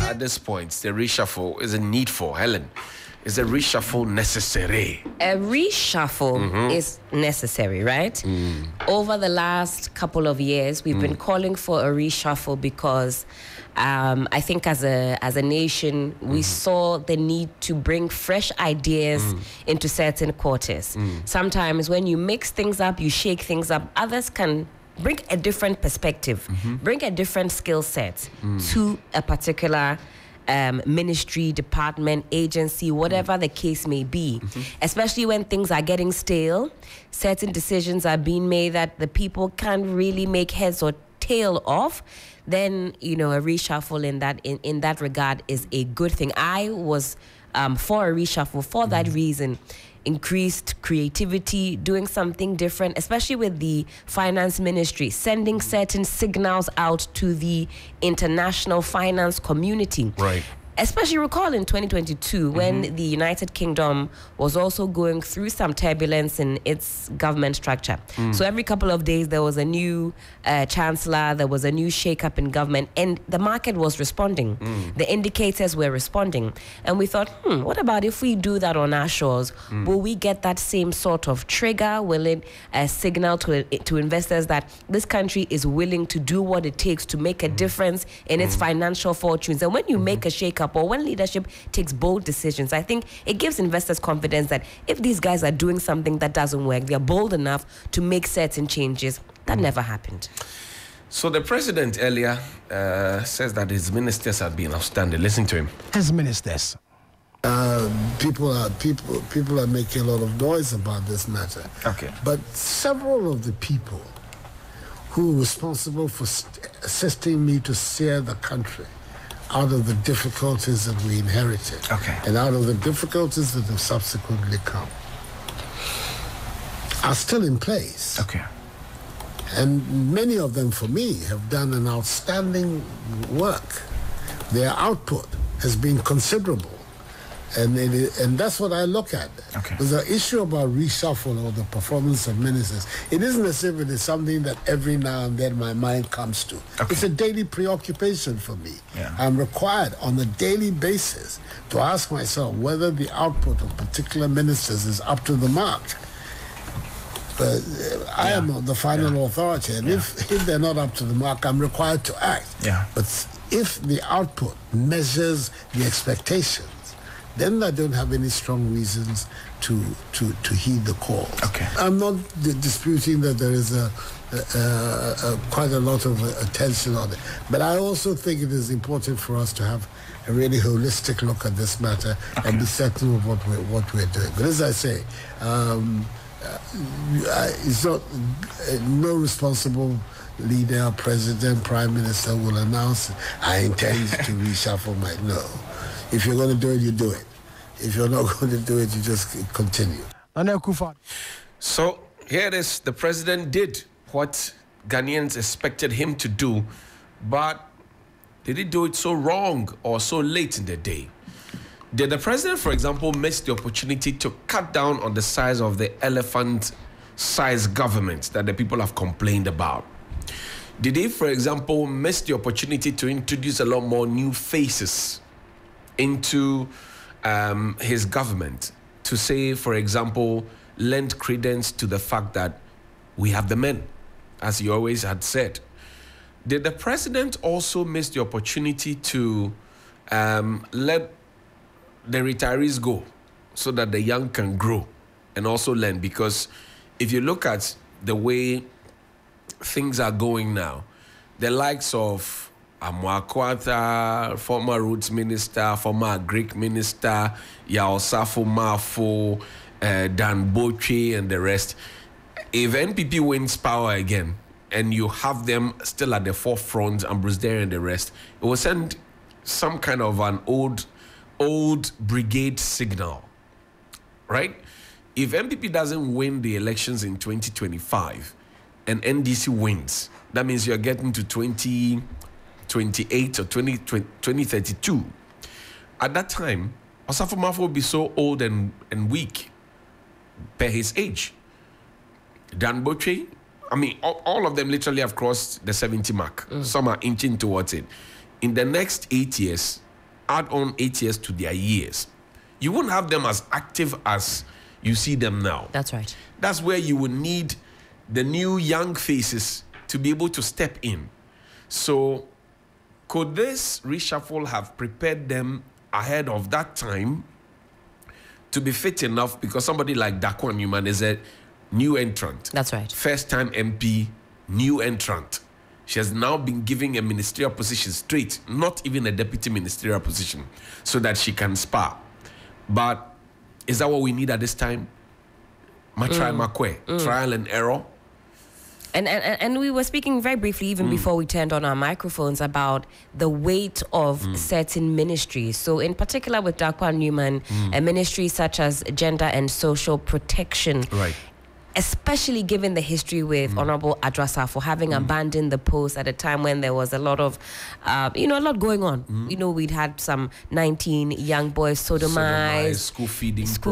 at this point, the reshuffle is a need for Helen. Is a reshuffle necessary? A reshuffle is necessary, right? Over the last couple of years, we've been calling for a reshuffle because I think as a nation, we saw the need to bring fresh ideas into certain quarters. Sometimes when you mix things up, you shake things up, others can bring a different perspective, bring a different skill set to a particular ministry, department, agency, whatever the case may be, especially when things are getting stale, certain decisions are being made that the people can't really make heads or tail of, then, you know, a reshuffle in that regard is a good thing. I was for a reshuffle for that reason. Increased creativity, doing something different, especially with the finance ministry, sending certain signals out to the international finance community. Right. Especially recall in 2022 when the United Kingdom was also going through some turbulence in its government structure. So every couple of days there was a new chancellor, there was a new shake-up in government, and the market was responding. The indicators were responding. And we thought, what about if we do that on our shores? Will we get that same sort of trigger? Will it signal to investors that this country is willing to do what it takes to make a difference in its financial fortunes? And when you make a shake-up, or when leadership takes bold decisions, I think it gives investors confidence that if these guys are doing something that doesn't work, they're bold enough to make certain changes. That never happened. So the president earlier says that his ministers have been outstanding. Listen to him. His ministers. People are making a lot of noise about this matter. Okay. But several of the people who are responsible for assisting me to steer the country out of the difficulties that we inherited, and out of the difficulties that have subsequently come, are still in place. And many of them, for me, have done an outstanding work. Their output has been considerable. And that's what I look at. There's an issue about reshuffle or the performance of ministers. It isn't as if it is something that every now and then my mind comes to. It's a daily preoccupation for me. I'm required on a daily basis to ask myself whether the output of particular ministers is up to the mark. But I am not the final authority, and if they're not up to the mark, I'm required to act. But if the output measures the expectations, then I don't have any strong reasons to heed the call. I'm not disputing that there is quite a lot of attention on it, but I also think it is important for us to have a really holistic look at this matter and be certain of what we're doing. But as I say, it's not no responsible leader, president, prime minister will announce, I intend to reshuffle my... No. If you're going to do it, you do it. If you're not going to do it, you just continue. So here it is. The president did what Ghanaians expected him to do, but did he do it so wrong or so late in the day? Did the president, for example, miss the opportunity to cut down on the size of the elephant-sized government that the people have complained about? Did he, for example, miss the opportunity to introduce a lot more new faces into his government, to say, for example, lend credence to the fact that we have the men, as he always had said? Did the president also miss the opportunity to let the retirees go so that the young can grow and also learn? Because if you look at the way things are going now, the likes of Akufo-Addo, former Roots Minister, former Greek Minister, Yaosafo Mafo, Dan Boche, and the rest. If NPP wins power again, and you have them still at the forefront, and Bruce Dare and the rest, it will send some kind of an old brigade signal, right? If NPP doesn't win the elections in 2025, and NDC wins, that means you're getting to 2028 or 2032. At that time, Osafo Mafo will be so old and weak per his age. Dan Boche, I mean, all of them literally have crossed the 70 mark. Some are inching towards it. In the next 8 years, add on 8 years to their years, you wouldn't have them as active as you see them now. That's right. That's where you would need the new young faces to be able to step in. So could this reshuffle have prepared them ahead of that time to be fit enough? Because somebody like Dakwa Newman is a new entrant. That's right. First time MP, new entrant. She has now been given a ministerial position straight, not even a deputy ministerial position, so that she can spar. But is that what we need at this time? Trial and error. And we were speaking very briefly, even before we turned on our microphones, about the weight of certain ministries. So in particular with Dakwa Newman, a ministry such as Gender and Social Protection, right, especially given the history with Honorable Adrasa for having abandoned the post at a time when there was a lot of, a lot going on. We'd had some 19 young boys sodomized, school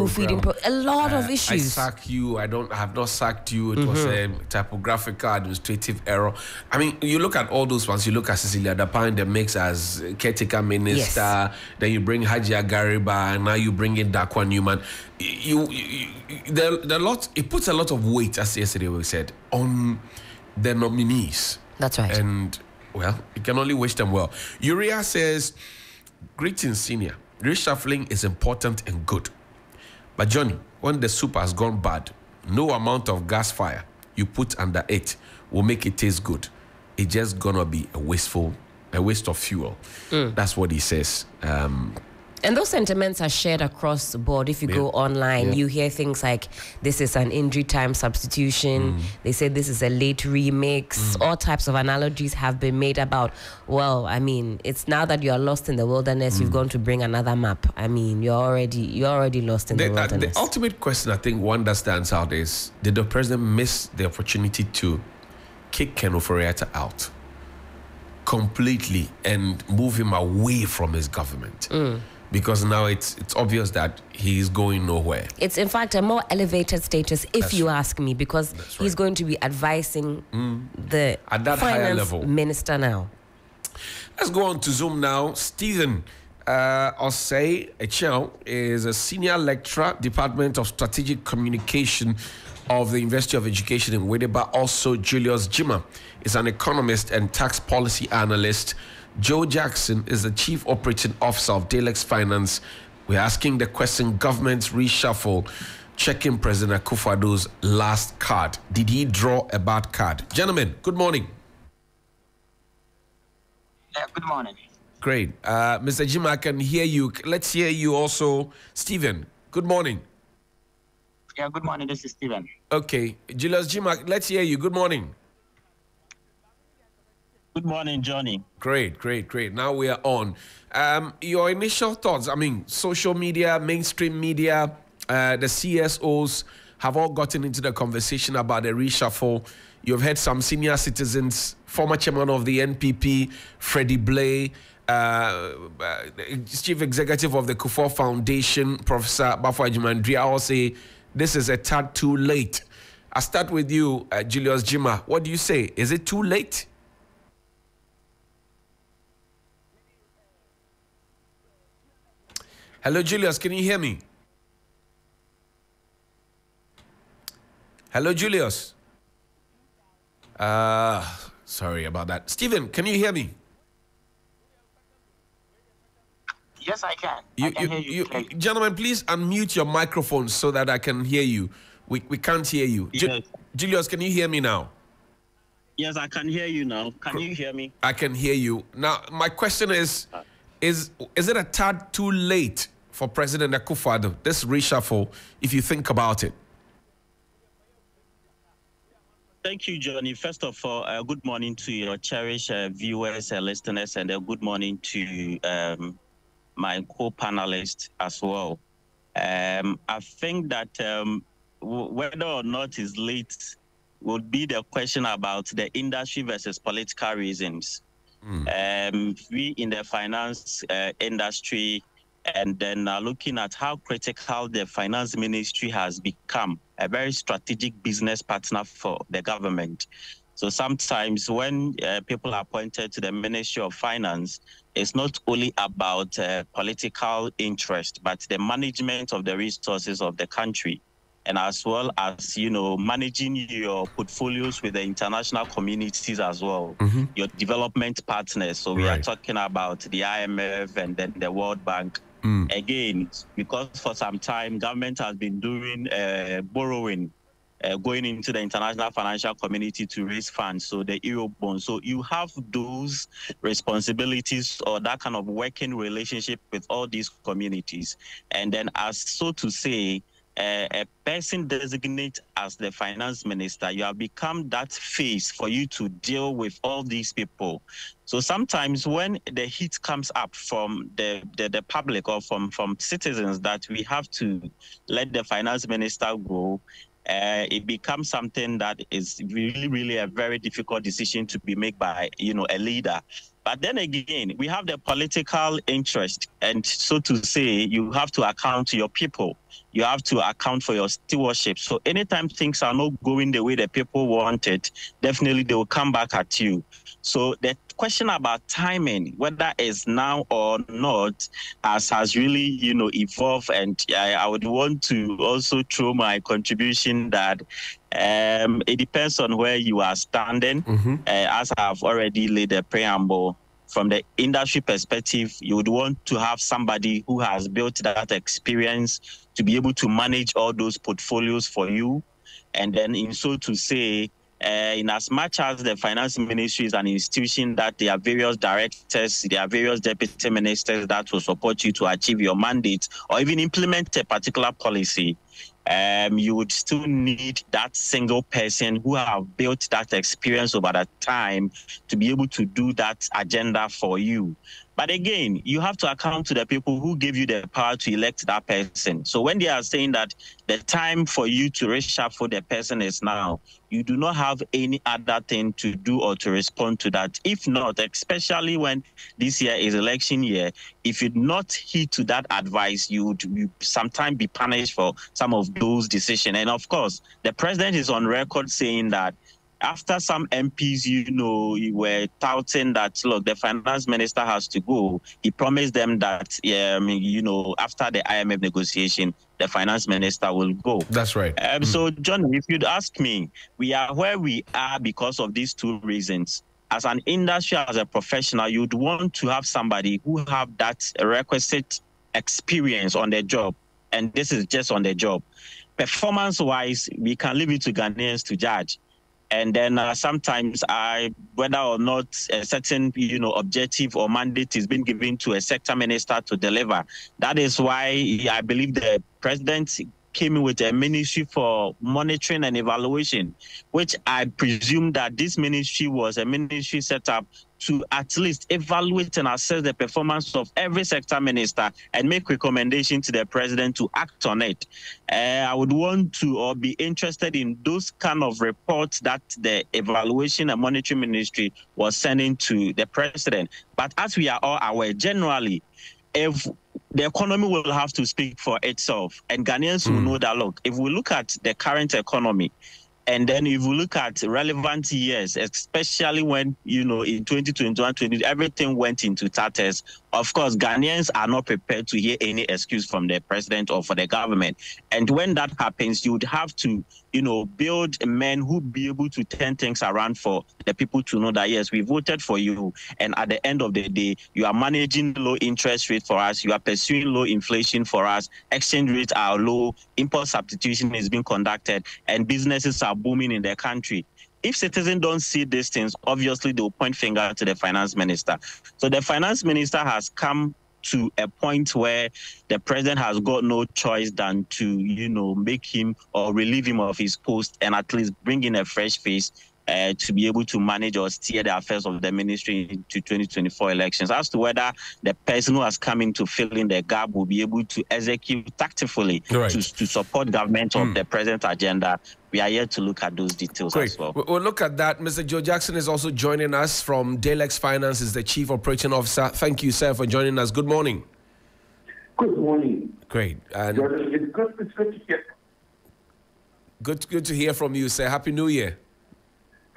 feeding, a lot of issues. I sack you. I have not sacked you. It was a typographical administrative error. I mean, you look at all those ones. You look at Cecilia Dapan in the mix as caretaker minister. Yes. Then you bring Haji Agariba, and now you bring in Dakwa Newman. It puts a lot of weight, as yesterday we said, on the nominees. That's right. And, well, you can only wish them well. Uriah says, greetings, senior. Reshuffling is important and good. But, Johnny, when the soup has gone bad, no amount of gas fire you put under it will make it taste good. It's just going to be a waste of fuel. That's what he says. And those sentiments are shared across the board. If you go online, you hear things like, this is an injury time substitution. They say this is a late remix. All types of analogies have been made about, well, I mean, it's now that you are lost in the wilderness, you've gone to bring another map. I mean, you're already lost in the wilderness. The ultimate question I think one that stands out is, did the president miss the opportunity to kick Ken Ofori-Atta out completely and move him away from his government? Because now it's obvious that he's going nowhere. It's, in fact, a more elevated status, if you ask me, because he's going to be advising the at that higher level minister now. Let's go on to Zoom now. Stephen Osei Echel is a senior lecturer, Department of Strategic Communication of the University of Education in Wedeba. Also, Julius Jima is an economist and tax policy analyst. Joe Jackson is the Chief Operating Officer of Dalex Finance. We're asking the question, government's reshuffle, checking President Akufo-Addo's last card. Did he draw a bad card? Gentlemen, good morning. Yeah, good morning. Great. Mr. Jim, I can hear you. Let's hear you also. Stephen, good morning. Yeah, good morning. This is Stephen. Okay. Julius Jim, let's hear you. Good morning. Good morning, Johnny. Great. Now we are on. Your initial thoughts, I mean, social media, mainstream media, the CSOs have all gotten into the conversation about the reshuffle. You've heard some senior citizens, former chairman of the NPP, Freddie Blay, chief executive of the Kufuor Foundation, Professor Bafo Ajimandria, all say this is a tad too late. I'll start with you, Julius Jima. What do you say? Is it too late? Hello, Julius. Can you hear me? Hello, Julius. Sorry about that. Stephen, can you hear me? Yes, I can. I can hear you. Gentlemen, please unmute your microphones so that I can hear you. We can't hear you. Yes. Julius, can you hear me now? Yes, I can hear you now. Can you hear me? I can hear you. Now, my question is it a tad too late for President Akufo-Addo, this reshuffle, if you think about it? Thank you, Johnny. First of all, good morning to your cherished viewers and listeners, and good morning to my co-panelists as well. I think that whether or not it's late would be the question about the industry versus political reasons. We in the finance industry, and then looking at how critical the finance ministry has become, a very strategic business partner for the government. So sometimes when people are appointed to the Ministry of Finance, is not only about political interest, but the management of the resources of the country, and as well as, managing your portfolios with the international communities as well, your development partners. So we are talking about the IMF and then the World Bank. Again, because for some time, government has been doing borrowing, going into the international financial community to raise funds, so the Eurobond. So you have those responsibilities or that kind of working relationship with all these communities. And then, as so to say, a person designated as the finance minister, you have become that face for you to deal with all these people. So sometimes when the heat comes up from the public or from citizens that we have to let the finance minister go, it becomes something that is really, really a very difficult decision to be made by, a leader. But then again, we have the political interest, and so to say, you have to account to your people. You have to account for your stewardship. So anytime things are not going the way the people want it, definitely they will come back at you. So the question about timing, whether it's now or not, has really, evolved. And I would want to also throw my contribution that it depends on where you are standing. As I've already laid the preamble, from the industry perspective, you would want to have somebody who has built that experience to be able to manage all those portfolios for you. And then, in so to say, in as much as the finance ministry is an institution that there are various directors, there are various deputy ministers that will support you to achieve your mandate or even implement a particular policy, you would still need that single person who have built that experience over that time to be able to do that agenda for you. But again, you have to account to the people who gave you the power to elect that person. So when they are saying that the time for you to reshuffle the person is now, you do not have any other thing to do or to respond to that. If not, especially when this year is election year, if you not heed to that advice, you would sometimes be punished for some of those decisions. And of course, the president is on record saying that after some MPs, you were touting that, look, the finance minister has to go. He promised them that, after the IMF negotiation, the finance minister will go. That's right. So, John, if you'd ask me, we are where we are because of these two reasons. As an industry, as a professional, you'd want to have somebody who have that requisite experience on the job. And this is just on the job. Performance-wise, we can leave it to Ghanaians to judge. And then sometimes whether or not a certain, objective or mandate is being given to a sector minister to deliver. That is why I believe the president came in with a ministry for monitoring and evaluation, which I presume that this ministry was a ministry set up to at least evaluate and assess the performance of every sector minister and make recommendations to the president to act on it. I would want to or be interested in those kind of reports that the evaluation and monitoring ministry was sending to the president. But as we are all aware, generally, if the economy will have to speak for itself, and Ghanaians will know that, look, if we look at the current economy, and then if we look at relevant years, especially when, in 2021, everything went into tatters, of course, Ghanaians are not prepared to hear any excuse from the president or for the government. And when that happens, you would have to, build men who be able to turn things around for the people to know that, yes, we voted for you. And at the end of the day, you are managing low interest rate for us. You are pursuing low inflation for us. Exchange rates are low. Import substitution is being conducted, and businesses are booming in the country. If citizens don't see these things, obviously they will point finger to the finance minister. So the finance minister has come to a point where the president has got no choice than to, make him or relieve him of his post and at least bring in a fresh face to be able to manage or steer the affairs of the ministry into 2024 elections. As to whether the person who has come in to fill in the gap will be able to execute tactfully to support government of the present agenda, we are here to look at those details as well. We'll look at that. Mr. Joe Jackson is also joining us from Dalex Finance, is the Chief Operating Officer. Thank you, sir, for joining us. Good morning. Good morning. Great. And it's good to hear. Good to hear from you, sir. Happy New Year.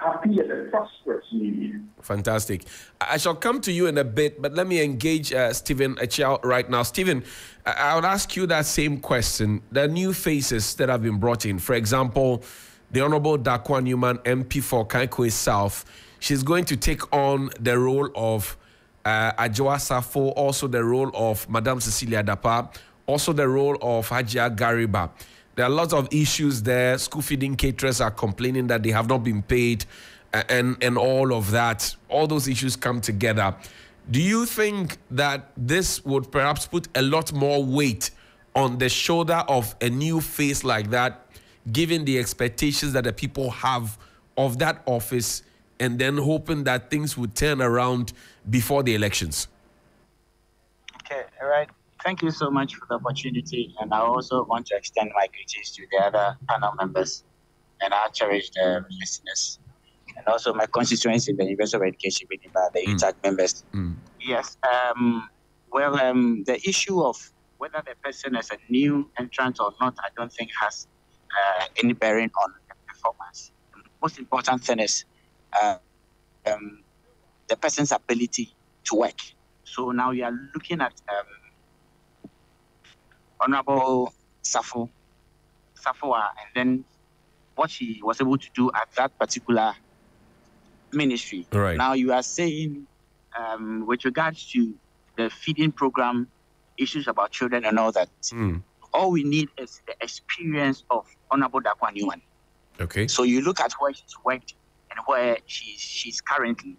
happy and a prosperous new year. Fantastic. I shall come to you in a bit, but let me engage Stephen Achiao right now. Stephen, I would ask you that same question. The new faces that have been brought in, for example, the Honorable Dakwa Newman, MP for Kankwe South, she's going to take on the role of Adjoa Safo, also the role of Madame Cecilia Dapa, also the role of Hajia Gariba. There are lots of issues there. School feeding caterers are complaining that they have not been paid and all of that. All those issues come together. Do you think that this would perhaps put a lot more weight on the shoulder of a new face like that, given the expectations that the people have of that office, and then hoping that things would turn around before the elections? Okay, all right. Thank you so much for the opportunity. And I also want to extend my greetings to the other panel members and our cherished listeners. And also my constituents in the University of Education, the UTAG members. Yes. The issue of whether the person is a new entrant or not, I don't think has any bearing on the performance. The most important thing is the person's ability to work. So now you are looking at Honorable Safo, and then what she was able to do at that particular ministry. Right. Now you are saying, with regards to the feeding program, issues about children and all that, all we need is the experience of Honorable Dakwa Newman. Okay. So you look at where she's worked and where she's currently,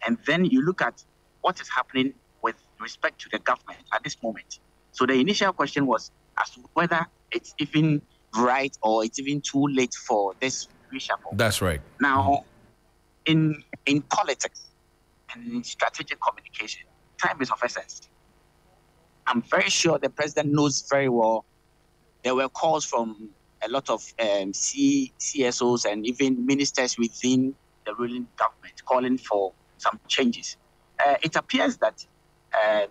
and then you look at what is happening with respect to the government at this moment. So the initial question was as to whether it's even right or it's even too late for this reshuffle. That's right. Now, in politics and in strategic communication, time is of essence. I'm very sure the president knows very well there were calls from a lot of CSOs and even ministers within the ruling government calling for some changes. It appears that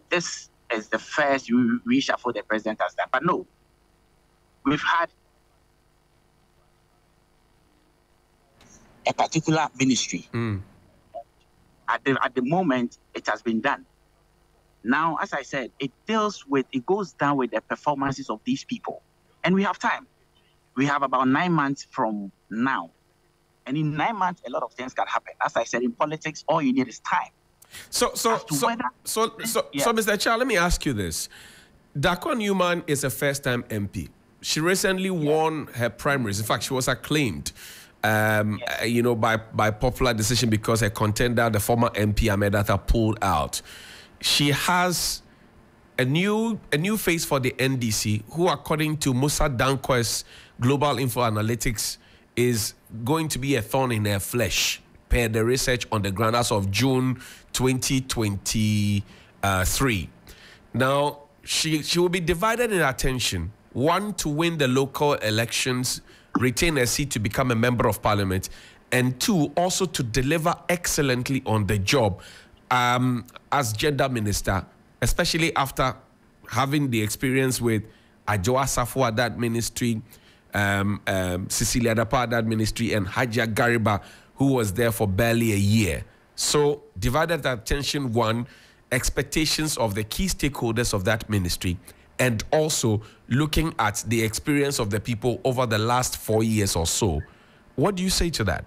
this is the first reshuffle the president has done. But no, we've had a particular ministry. At the moment, it has been done. Now, as I said, it goes down with the performances of these people. And we have time. We have about 9 months from now. And in 9 months, a lot of things can happen. As I said, in politics, all you need is time. So, Mr. Charles, let me ask you this. Dakwa Newman is a first-time MP. She recently won her primaries. In fact, she was acclaimed, by popular decision because her contender, the former MP Ahmed Atta, pulled out. She has a new face for the NDC, who, according to Musa Dankwa's Global Info Analytics, is going to be a thorn in her flesh, per the research on the ground as of June 2023. Now, she will be divided in attention. One, to win the local elections, retain a seat to become a member of parliament, and two, also to deliver excellently on the job as gender minister, especially after having the experience with Adjoa Safo at that ministry, Cecilia Dapa at that ministry, and Hajia Gariba, who was there for barely a year. So, divided attention, one, expectations of the key stakeholders of that ministry, and also looking at the experience of the people over the last 4 years or so. What do you say to that?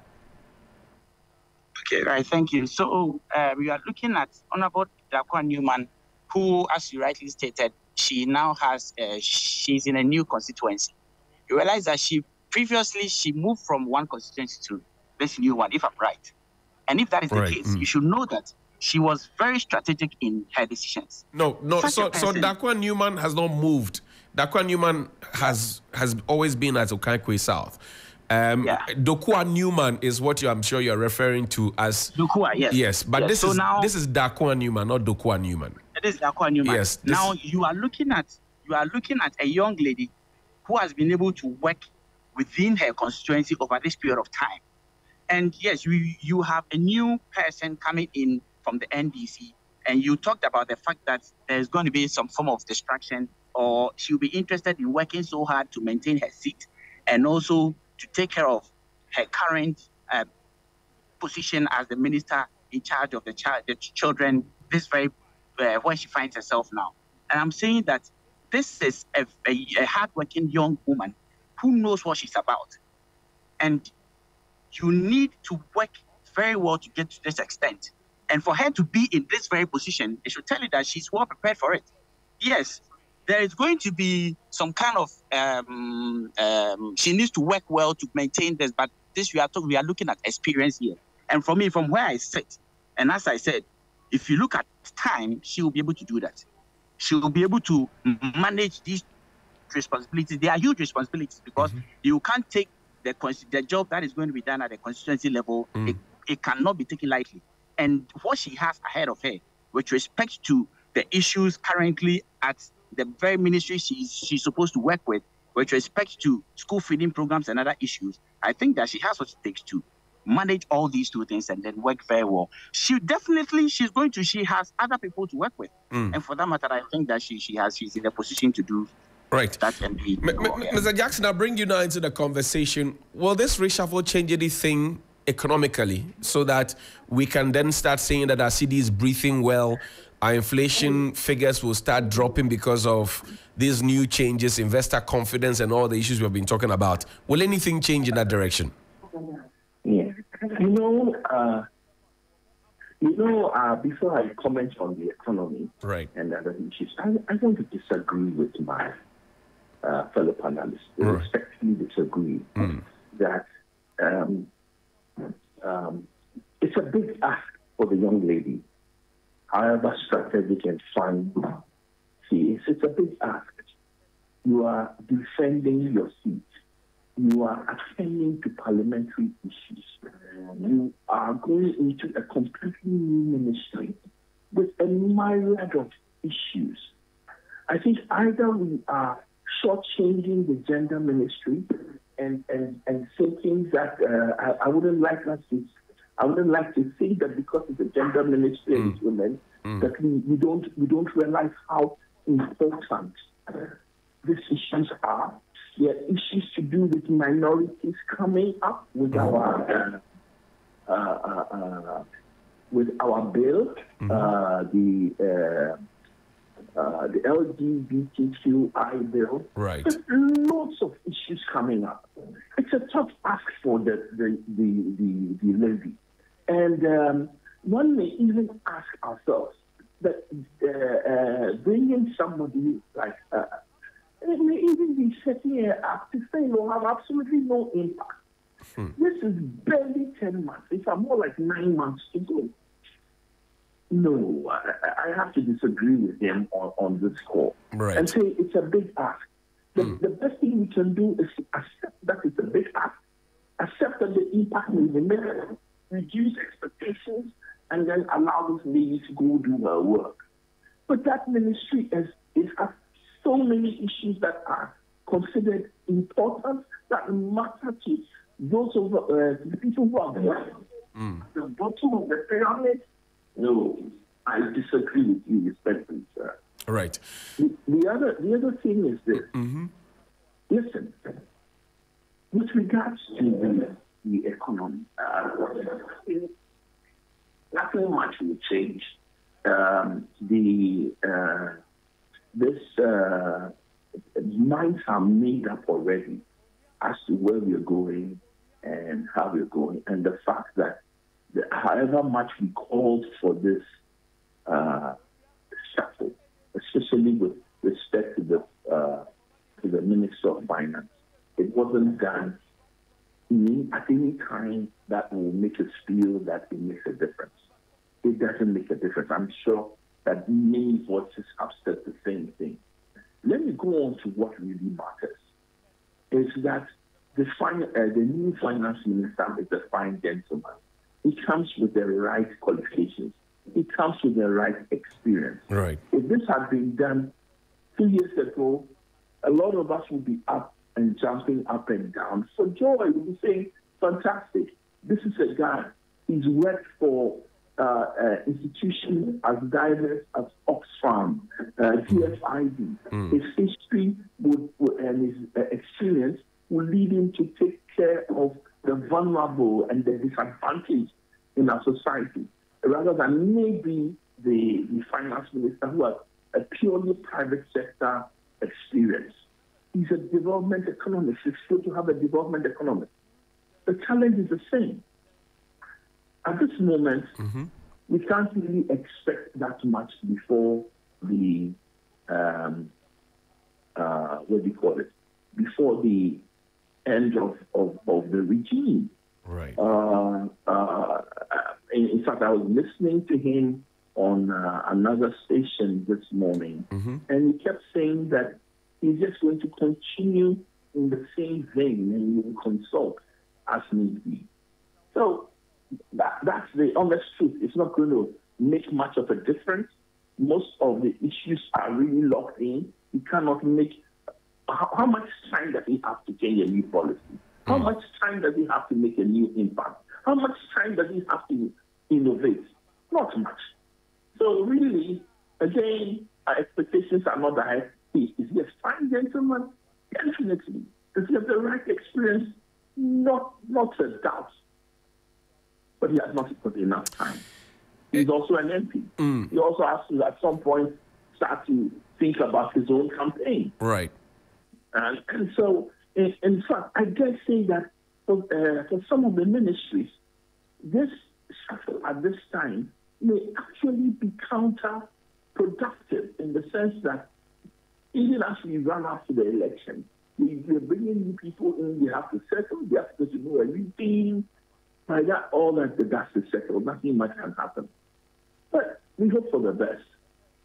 Okay, right, thank you. So we are looking at Honorable Dakwa Newman, who, as you rightly stated, she now has, she's in a new constituency. You realize that she moved from one constituency to this new one, if I'm right. And if that is the case, you should know that she was very strategic in her decisions. No. So Dakwa Newman has not moved. Dakwa Newman has always been at Okankwe South. Dokua Newman is what I'm sure you're referring to as Dokua, yes. Yes, but this is Dakwa Newman, not Dokua Newman. It is Dakwa Newman. Yes. Now you are looking at a young lady who has been able to work within her constituency over this period of time. And yes, you have a new person coming in from the NDC, and you talked about the fact that there's going to be some form of distraction, or she'll be interested in working so hard to maintain her seat and also to take care of her current position as the minister in charge of the children, this very where she finds herself now. And I'm saying that this is a hardworking young woman who knows what she's about. And you need to work very well to get to this extent. And for her to be in this very position, it should tell you that she's well prepared for it. Yes, there is going to be some kind of, she needs to work well to maintain this, but this we are looking at experience here. And for me, from where I sit, and as I said, if you look at time, she will be able to do that. She will be able to manage these responsibilities. They are huge responsibilities because you can't take the job that is going to be done at the constituency level. It cannot be taken lightly. And what she has ahead of her, with respect to the issues currently at the very ministry she's supposed to work with respect to school feeding programs and other issues, I think that she has what it takes to manage all these two things and then work very well. She has other people to work with. And for that matter, I think that she's in a position to do right. That and be Mr. Jackson, I'll bring you now into the conversation. Will this reshuffle change anything economically so that we can then start saying that our CD is breathing well, our inflation figures will start dropping because of these new changes, investor confidence and all the issues we've been talking about? Will anything change in that direction? Yeah. Before I comment on the economy and other issues, I want to disagree with my fellow panelists. Respectfully disagree that it's a big ask for the young lady, however strategic and fun she is. It's a big ask. You are defending your seat. You are attending to parliamentary issues. You are going into a completely new ministry with a myriad of issues. I think either we are shortchanging the gender ministry and thinking that I wouldn't like to think that because it's a gender ministry and it's women that we don't realize how important these issues are. There are issues to do with minorities coming up with our bill, the LGBTQI bill. Right. There's lots of issues coming up. It's a tough ask for the lady, and one may even ask ourselves that bringing somebody like. It may even be setting her up to say it will have absolutely no impact. This is barely 10 months. It's more like 9 months to go. No, I have to disagree with them on this call and say it's a big ask. The best thing we can do is accept that it's a big ask, accept that the impact may be minimal, reduce expectations, and then allow this lady to go do her work. But that ministry has so many issues that are considered important, that matter to those of the people who are the bottom of the pyramid. No, I disagree with you respectfully, sir. Right. The other thing is this. Listen, with regards to the economy, nothing much will change. Minds are made up already as to where we're going and how we're going, and the fact that however much we called for this shuffle, especially with respect to the Minister of Finance, it wasn't done at any time that will make us feel that it makes a difference. It doesn't make a difference. I'm sure that many voices have said the same thing. Let me go on to what really matters. Is that the new finance minister is a fine gentleman. He comes with the right qualifications. He comes with the right experience. Right. If this had been done 2 years ago, a lot of us would be up and jumping up and down for joy. We'd be saying, fantastic. This is a guy. He's worked for institutions as diverse as Oxfam, TFID. His history and his experience will lead him to take care of the vulnerable and the disadvantaged in our society, rather than maybe the finance minister who has a purely private sector experience. He's a development economist. It's good to have a development economist. The challenge is the same. At this moment, we can't really expect that much before the, what do you call it, before the end of the regime. Right. In fact, I was listening to him on another station this morning, and he kept saying that he's just going to continue in the same vein and he will consult as need be. So that's the honest truth. It's not going to make much of a difference. Most of the issues are really locked in. You cannot make... How much time does he have to change a new policy? How much time does he have to make a new impact? How much time does he have to innovate? Not much. So really, again, our expectations are not high. Is he a fine gentleman? Definitely. Does he have the right experience? Not a doubt. But he has not put enough time. He's also an MP. He also has to, at some point, start to think about his own campaign. Right. And so, in fact, I dare say that for some of the ministries, this shuffle at this time may actually be counterproductive in the sense that even as we run after the election, we're bringing new people in, they have to settle, they have to know a new team. By that, all that the dust is settled, nothing much can happen. But we hope for the best.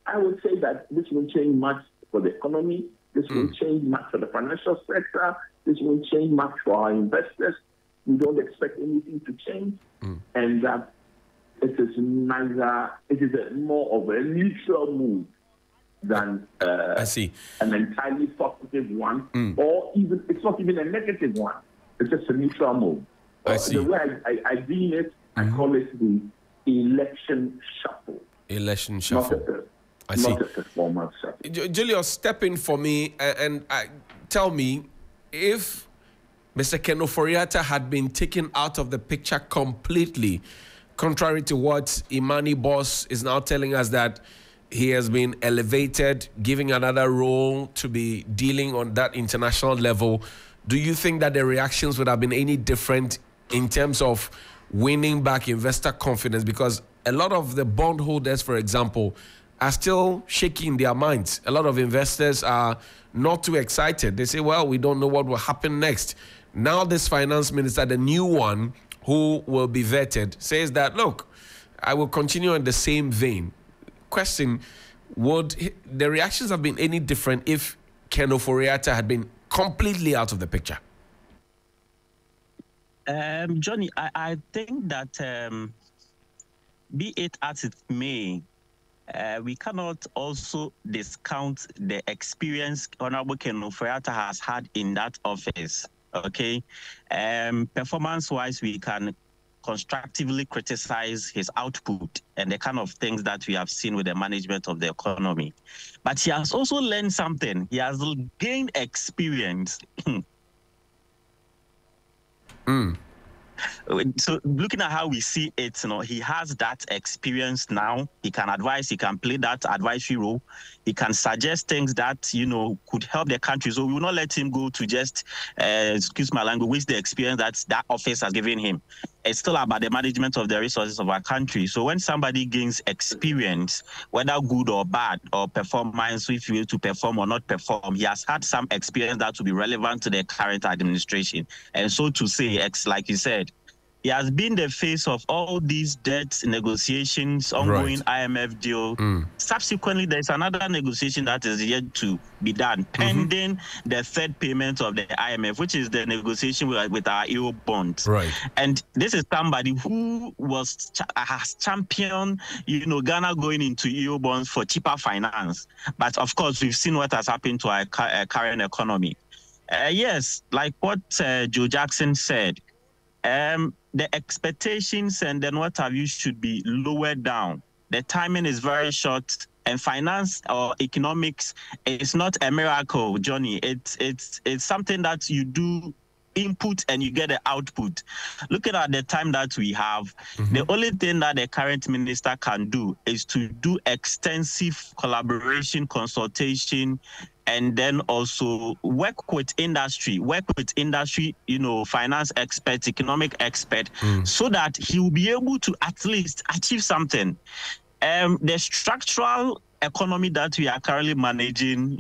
I would say that this won't change much for the economy, this won't change much for the financial sector, this won't change much for our investors. We don't expect anything to change, and that it is more of a neutral move than I see. an entirely positive one, or even it's not even a negative one. It's just a neutral move. I see. The way I deem it, I call it the election shuffle. Election shuffle. Not a performance shuffle. Julius, step in for me and tell me if Mr. Ken Ofori-Atta had been taken out of the picture completely, contrary to what Imani Boss is now telling us, that he has been elevated, giving another role to be dealing on that international level. Do you think that the reactions would have been any different in terms of winning back investor confidence? Because a lot of the bondholders, for example, are still shaking their minds. A lot of investors are not too excited. They say, well, we don't know what will happen next. Now this finance minister, the new one who will be vetted, says that, look, I will continue in the same vein. Question, would the reactions have been any different if Ken Ofori-Atta had been completely out of the picture? Johnny, I think that be it as it may, we cannot also discount the experience Honorable Ken Ofori-Atta has had in that office. Okay, performance-wise, we can constructively criticize his output and the kind of things that we have seen with the management of the economy. But he has also learned something. He has gained experience. So looking at how we see it, he has that experience now. He can advise, he can play that advisory role. He can suggest things that, could help the country. So we will not let him go to just, excuse my language, waste the experience that office has given him. It's still about the management of the resources of our country. So when somebody gains experience, whether good or bad, or performance, if you will to perform or not perform, he has had some experience that will be relevant to the current administration. And so to say, like you said, he has been the face of all these debt negotiations, ongoing IMF deal. Subsequently, there's another negotiation that is yet to be done, pending the third payment of the IMF, which is the negotiation with our EU bonds. Right. And this is somebody who has championed, Ghana going into EU bonds for cheaper finance. But of course, we've seen what has happened to our current economy. Yes, like what Joe Jackson said, the expectations and then what have you should be lowered down. The timing is very short, and finance or economics is not a miracle, Johnny. It's something that you do input and you get the output. Looking at the time that we have, the only thing that the current minister can do is to do extensive collaboration, consultation, and then also work with industry, finance expert, economic expert, so that he will be able to at least achieve something. The structural economy that we are currently managing,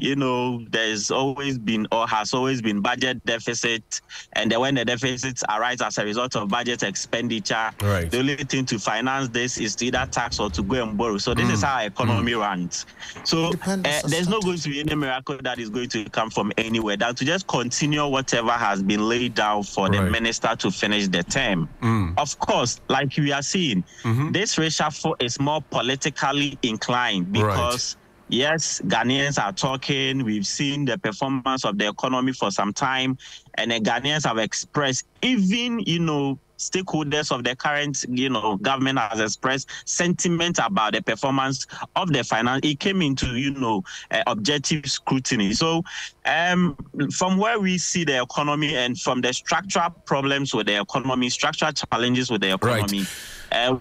there's always been or has always been budget deficit, and then when the deficits arise as a result of budget expenditure, the only thing to finance this is to either tax or to go and borrow. So this is how our economy runs. So there's not going to be any miracle that is going to come from anywhere. That to just continue whatever has been laid down for the minister to finish the term. Of course, like we are seeing, this reshuffle is more politically inclined because yes, Ghanaians are talking. We've seen the performance of the economy for some time, and the Ghanaians have expressed, even, stakeholders of the current, government has expressed sentiment about the performance of the finance. It came into, objective scrutiny. So from where we see the economy and from the structural problems with the economy, structural challenges with the economy,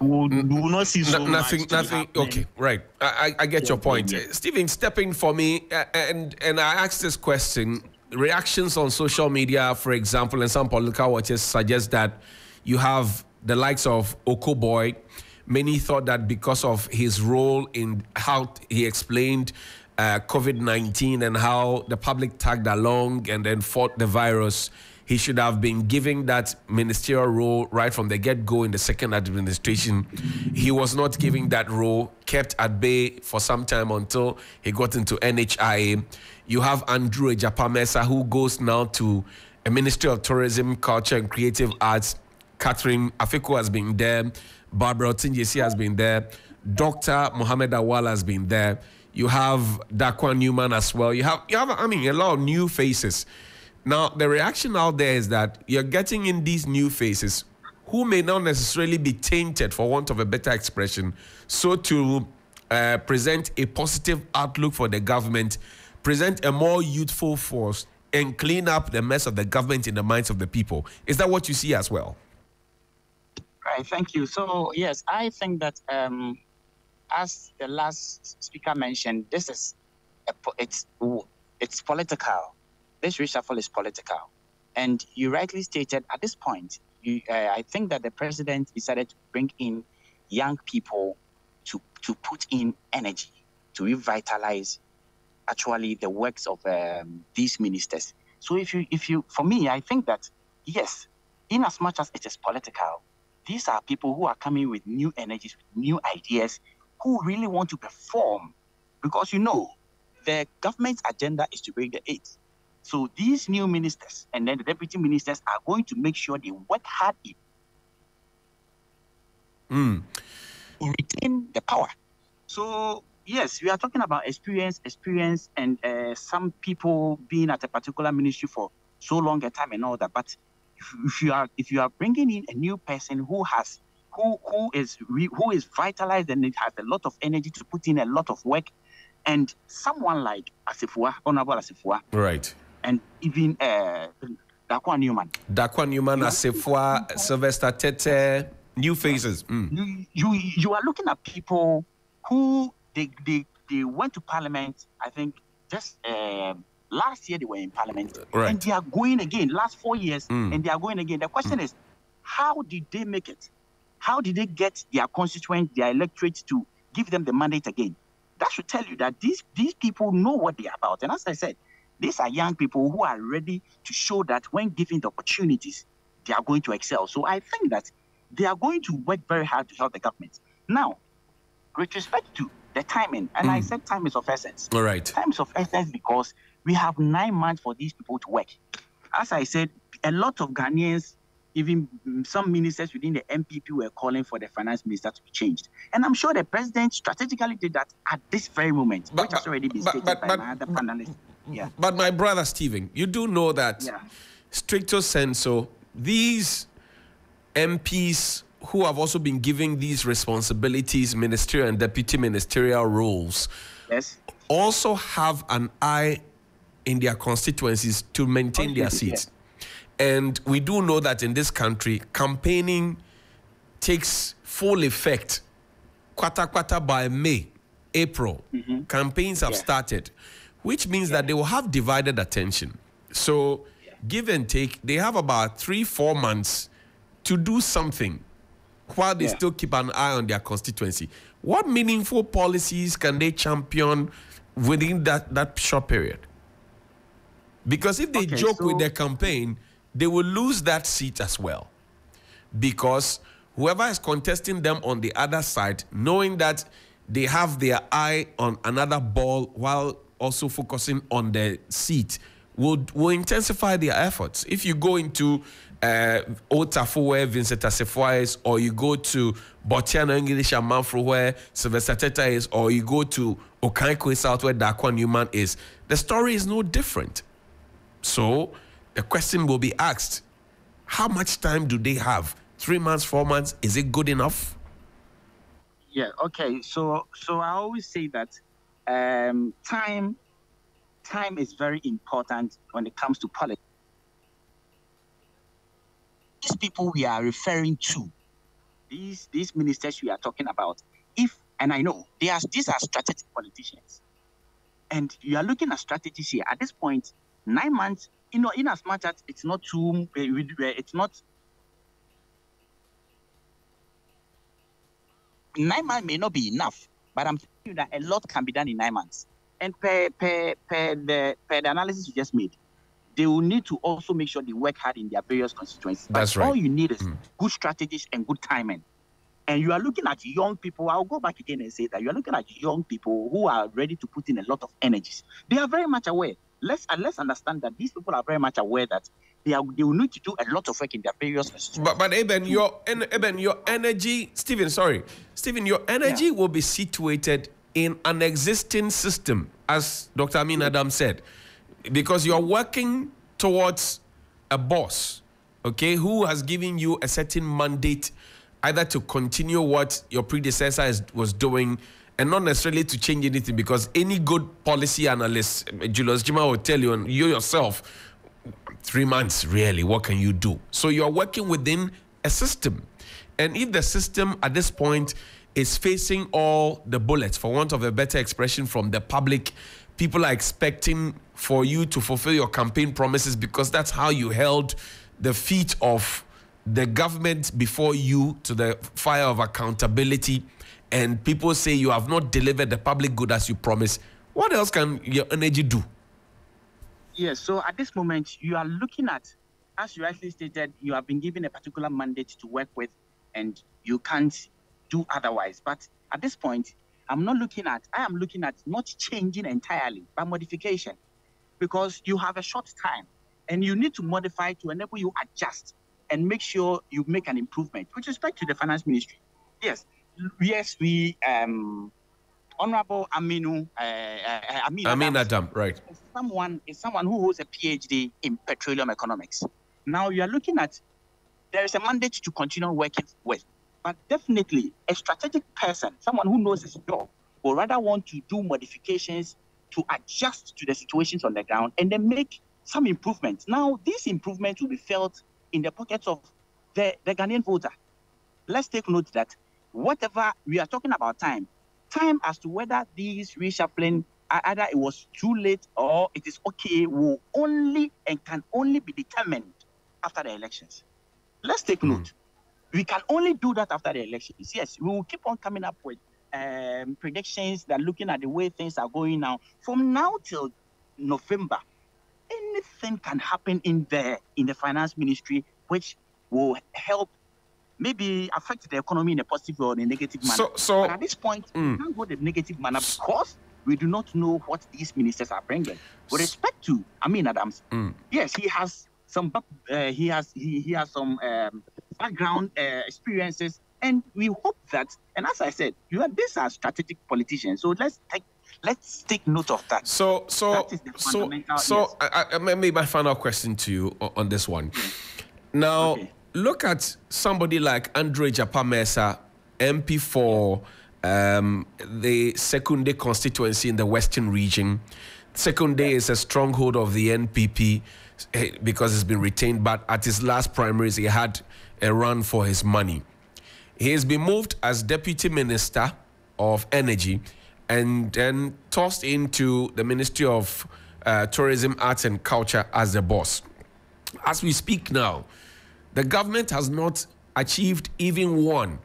we will not see nothing. Okay, right. I get your point. Stephen, step in for me, and I asked this question. Reactions on social media, for example, and some political watchers suggest that you have the likes of Okoboy. Many thought that because of his role in how he explained COVID-19 and how the public tagged along and then fought the virus, he should have been given that ministerial role right from the get-go in the second administration. He was not given that role, kept at bay for some time until he got into NHIA. You have Andrew Ejapamesa, who goes now to a Ministry of Tourism, Culture and Creative Arts. Catherine Afiko has been there. Barbara Otinjesi has been there. Dr. Mohammed Awal has been there. You have Dakwa Newman as well. You have a lot of new faces. Now, the reaction out there is that you're getting in these new faces who may not necessarily be tainted, for want of a better expression, so to present a positive outlook for the government, present a more youthful force, and clean up the mess of the government in the minds of the people. Is that what you see as well? Right, thank you. So, yes, I think that as the last speaker mentioned, this is it's political. This reshuffle is political. And you rightly stated at this point, I think that the president decided to bring in young people to put in energy, to revitalize actually the works of these ministers. So for me, I think that, yes, in as much as it is political, these are people who are coming with new energies, with new ideas, who really want to perform. Because, the government's agenda is to bring the aid. So these new ministers and then the deputy ministers are going to make sure they work hard to retain the power. So, yes, we are talking about experience, and some people being at a particular ministry for so long a time and all that. But if you are bringing in a new person who is vitalized and it has a lot of energy to put in a lot of work, and someone like Honorable Asifua, right, and even Dakwa Newman, Asifua, Sylvester Tete, new faces. You are looking at people who they went to Parliament. I think just last year they were in Parliament, and they are going again. Last 4 years, and they are going again. The question is, how did they make it? How did they get their constituents, their electorate to give them the mandate again? That should tell you that these people know what they are about. And as I said, these are young people who are ready to show that when given the opportunities, they are going to excel. So I think that they are going to work very hard to help the government. Now, with respect to the timing, and I said time is of essence. All right. Time is of essence because we have 9 months for these people to work. As I said, a lot of Ghanaians, even some ministers within the MPP, were calling for the finance minister to be changed. And I'm sure the president strategically did that at this very moment, which has already been stated by another panelist. Yeah. But my brother Stephen, you do know that stricto sensu, these MPs who have also been given these responsibilities, ministerial and deputy ministerial roles, also have an eye in their constituencies to maintain their seats. And we do know that in this country, campaigning takes full effect quarter by May, April. Campaigns have started, which means that they will have divided attention. So give and take, they have about 3-4 months to do something while they still keep an eye on their constituency. What meaningful policies can they champion within that short period? Because if they joke with their campaign, they will lose that seat as well. Because whoever is contesting them on the other side, knowing that they have their eye on another ball while also focusing on the seat, will intensify their efforts. If you go into Otafu where Vincent Assefuwa is, or you go to Botiano English and Manfro where Sylvester Teta is, or you go to Okaiko South where Dakwa Newman is, the story is no different. So the question will be asked, how much time do they have? 3 months, 4 months, is it good enough? Yeah, okay. So I always say that time is very important when it comes to politics. These people we are referring to, these ministers we are talking about, and I know these are strategic politicians, and you are looking at strategies here. At this point, 9 months, in as much as it's not too, it's not. 9 months may not be enough, but I'm telling you that a lot can be done in 9 months. And per the analysis you just made, they will need to also make sure they work hard in their various constituencies. That's right. All you need is good strategies and good timing. And you are looking at young people. I'll go back again and say that you are looking at young people who are ready to put in a lot of energies. They are very much aware. Let's understand that these people are very much aware that they will need to do a lot of work in their various constituencies. But Eben, your energy, Stephen, your energy will be situated in an existing system, as Dr. Amin Adam said, because you're working towards a boss, okay, who has given you a certain mandate either to continue what your predecessor was doing and not necessarily to change anything, because any good policy analyst, Julius Jima, will tell you, and you yourself, 3 months, really, what can you do? So you're working within a system. And if the system at this point is facing all the bullets, for want of a better expression, from the public, people are expecting for you to fulfill your campaign promises because that's how you held the feet of the government before you to the fire of accountability, and people say you have not delivered the public good as you promised. What else can your energy do? Yes, so at this moment, you are looking at, as you rightly stated, you have been given a particular mandate to work with, and you can't do otherwise. But at this point, I am looking at not changing entirely, but modification, because you have a short time, and you need to modify to enable you adjust and make sure you make an improvement. With respect to the finance ministry, yes, we Honorable Amin Adam, right? Is someone who holds a PhD in petroleum economics. Now you are looking at, there is a mandate to continue working with, but definitely a strategic person, someone who knows his job, will rather want to do modifications to adjust to the situations on the ground and then make some improvements. Now these improvements will be felt in the pockets of the Ghanaian voter. Let's take note that whatever we are talking about time as to whether these reshuffling, either it was too late or it is okay, will only and can only be determined after the elections. Let's take note. We can only do that after the elections. Yes, we will keep on coming up with predictions that looking at the way things are going now. From now till November, anything can happen in the finance ministry, which will help maybe affect the economy in a positive or in a negative manner. But at this point, we can't go the negative manner because we do not know what these ministers are bringing. With respect to Amin Adams, yes, he has some background experiences, and we hope that. And as I said, these are strategic politicians. So let's take note of that. Maybe my final question to you on this one. Now, look at somebody like Andre Japamesa, MP for the Secunde constituency in the Western region. Second day is a stronghold of the NPP because it's been retained, but at his last primaries, he had a run for his money. He has been moved as Deputy Minister of Energy and then tossed into the Ministry of Tourism, Arts and Culture as the boss. As we speak now, the government has not achieved even one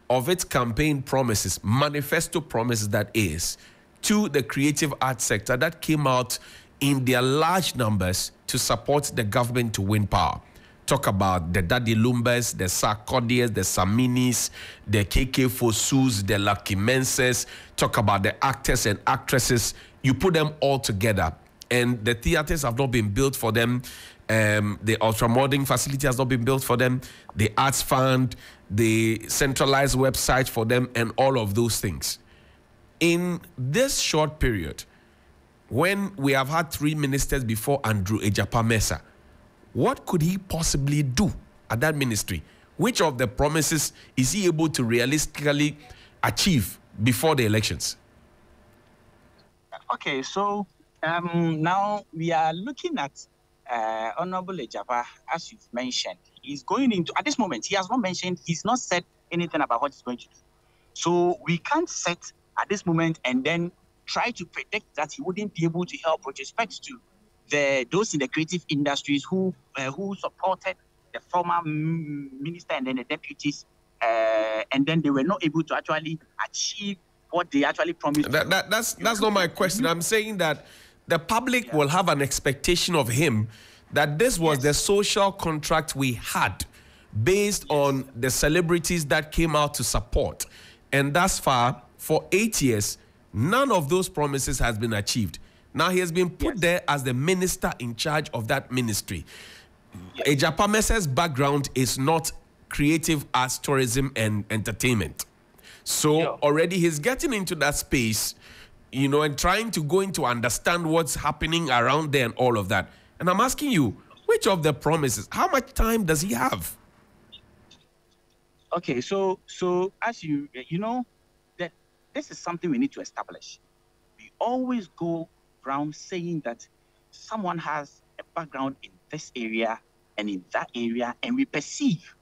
of its campaign promises, manifesto promises that is, to the creative arts sector that came out in their large numbers to support the government to win power. Talk about the Daddy Lumbers, the Sarkodias, the Saminis, the KK Fosus, the Lucky Menses. Talk about the actors and actresses. You put them all together, and the theaters have not been built for them. The ultramodern facility has not been built for them. The arts fund, the centralized website for them, and all of those things. In this short period, when we have had 3 ministers before Andrew Ejapa-Mensah, what could he possibly do at that ministry? Which of the promises is he able to realistically achieve before the elections? Okay, so now we are looking at Honorable Ejapa, as you've mentioned. He's going into, at this moment, he has not mentioned, he's not said anything about what he's going to do. So we can't set at this moment and then try to predict that he wouldn't be able to help with respect to those in the creative industries who supported the former minister and then the deputies, and then they were not able to actually achieve what they actually promised. That's not my question. I'm saying that the public will have an expectation of him that this was the social contract we had based on the celebrities that came out to support. And thus far, for 8 years, none of those promises has been achieved. Now he has been put there as the minister in charge of that ministry. Ejapa-Mensah's background is not creative arts, tourism, and entertainment. So already he's getting into that space, you know, and trying to go into understand what's happening around there and all of that. And I'm asking you, which of the promises, how much time does he have? Okay, so as you know, that this is something we need to establish. We always go around saying that someone has a background in this area and in that area, and we perceive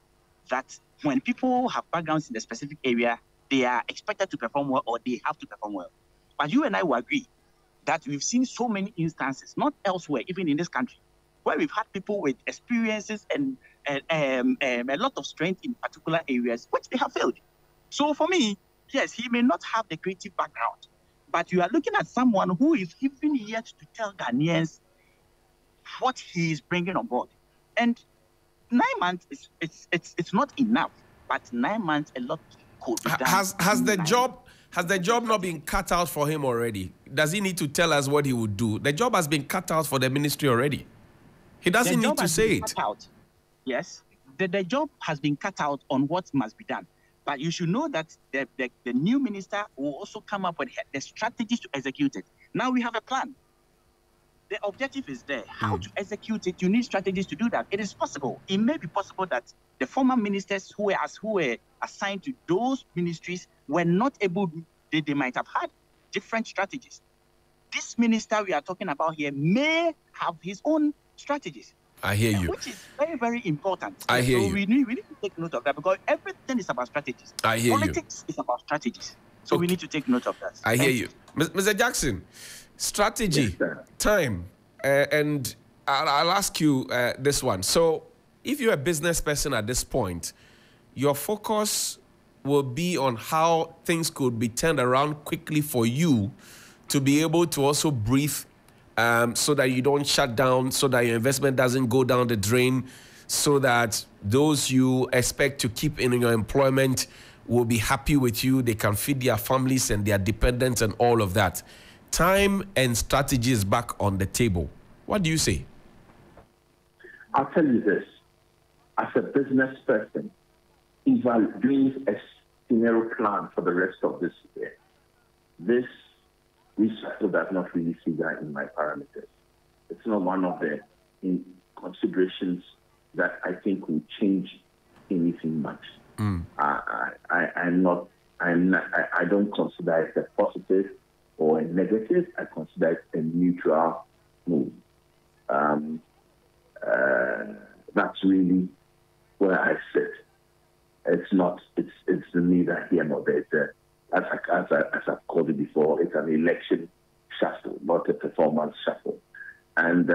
that when people have backgrounds in a specific area, they are expected to perform well or they have to perform well. But you and I will agree that we've seen so many instances, not elsewhere, even in this country, where we've had people with experiences and a lot of strength in particular areas, which they have failed. So for me, yes, he may not have the creative background, but you are looking at someone who is even yet to tell Ghanaians what he is bringing on board. And 9 months, it's not enough, but 9 months, a lot could be done. Has the job not been cut out for him already? Does he need to tell us what he would do? The job has been cut out for the ministry already. He doesn't need to say it. Yes, the job has been cut out on what must be done. But you should know that the new minister will also come up with the strategies to execute it. Now we have a plan. The objective is there. How to execute it, you need strategies to do that. It is possible. It may be possible that the former ministers who were assigned to those ministries were not able, they might have had different strategies. This minister we are talking about here may have his own strategies. I hear you. Which is very, very important. I hear you. We need to take note of that because everything is about strategies. I hear you. Politics is about strategies. So we need to take note of that. I hear you. Mr. Jackson, strategy, time, and I'll ask you this one. So if you're a business person at this point, your focus will be on how things could be turned around quickly for you to be able to also breathe so that you don't shut down, so that your investment doesn't go down the drain, so that those you expect to keep in your employment will be happy with you. They can feed their families and their dependents and all of that. Time and strategy is back on the table. What do you say? I'll tell you this. As a business person, if I'm doing a scenario plan for the rest of this year, this reshuffle does not really figure in my parameters. It's not one of the considerations that I think will change anything much. I don't consider it a positive or a negative. I consider it a neutral move. That's really where I sit. It's not. It's neither here nor there. As I've called it before, it's an election shuffle, not a performance shuffle. And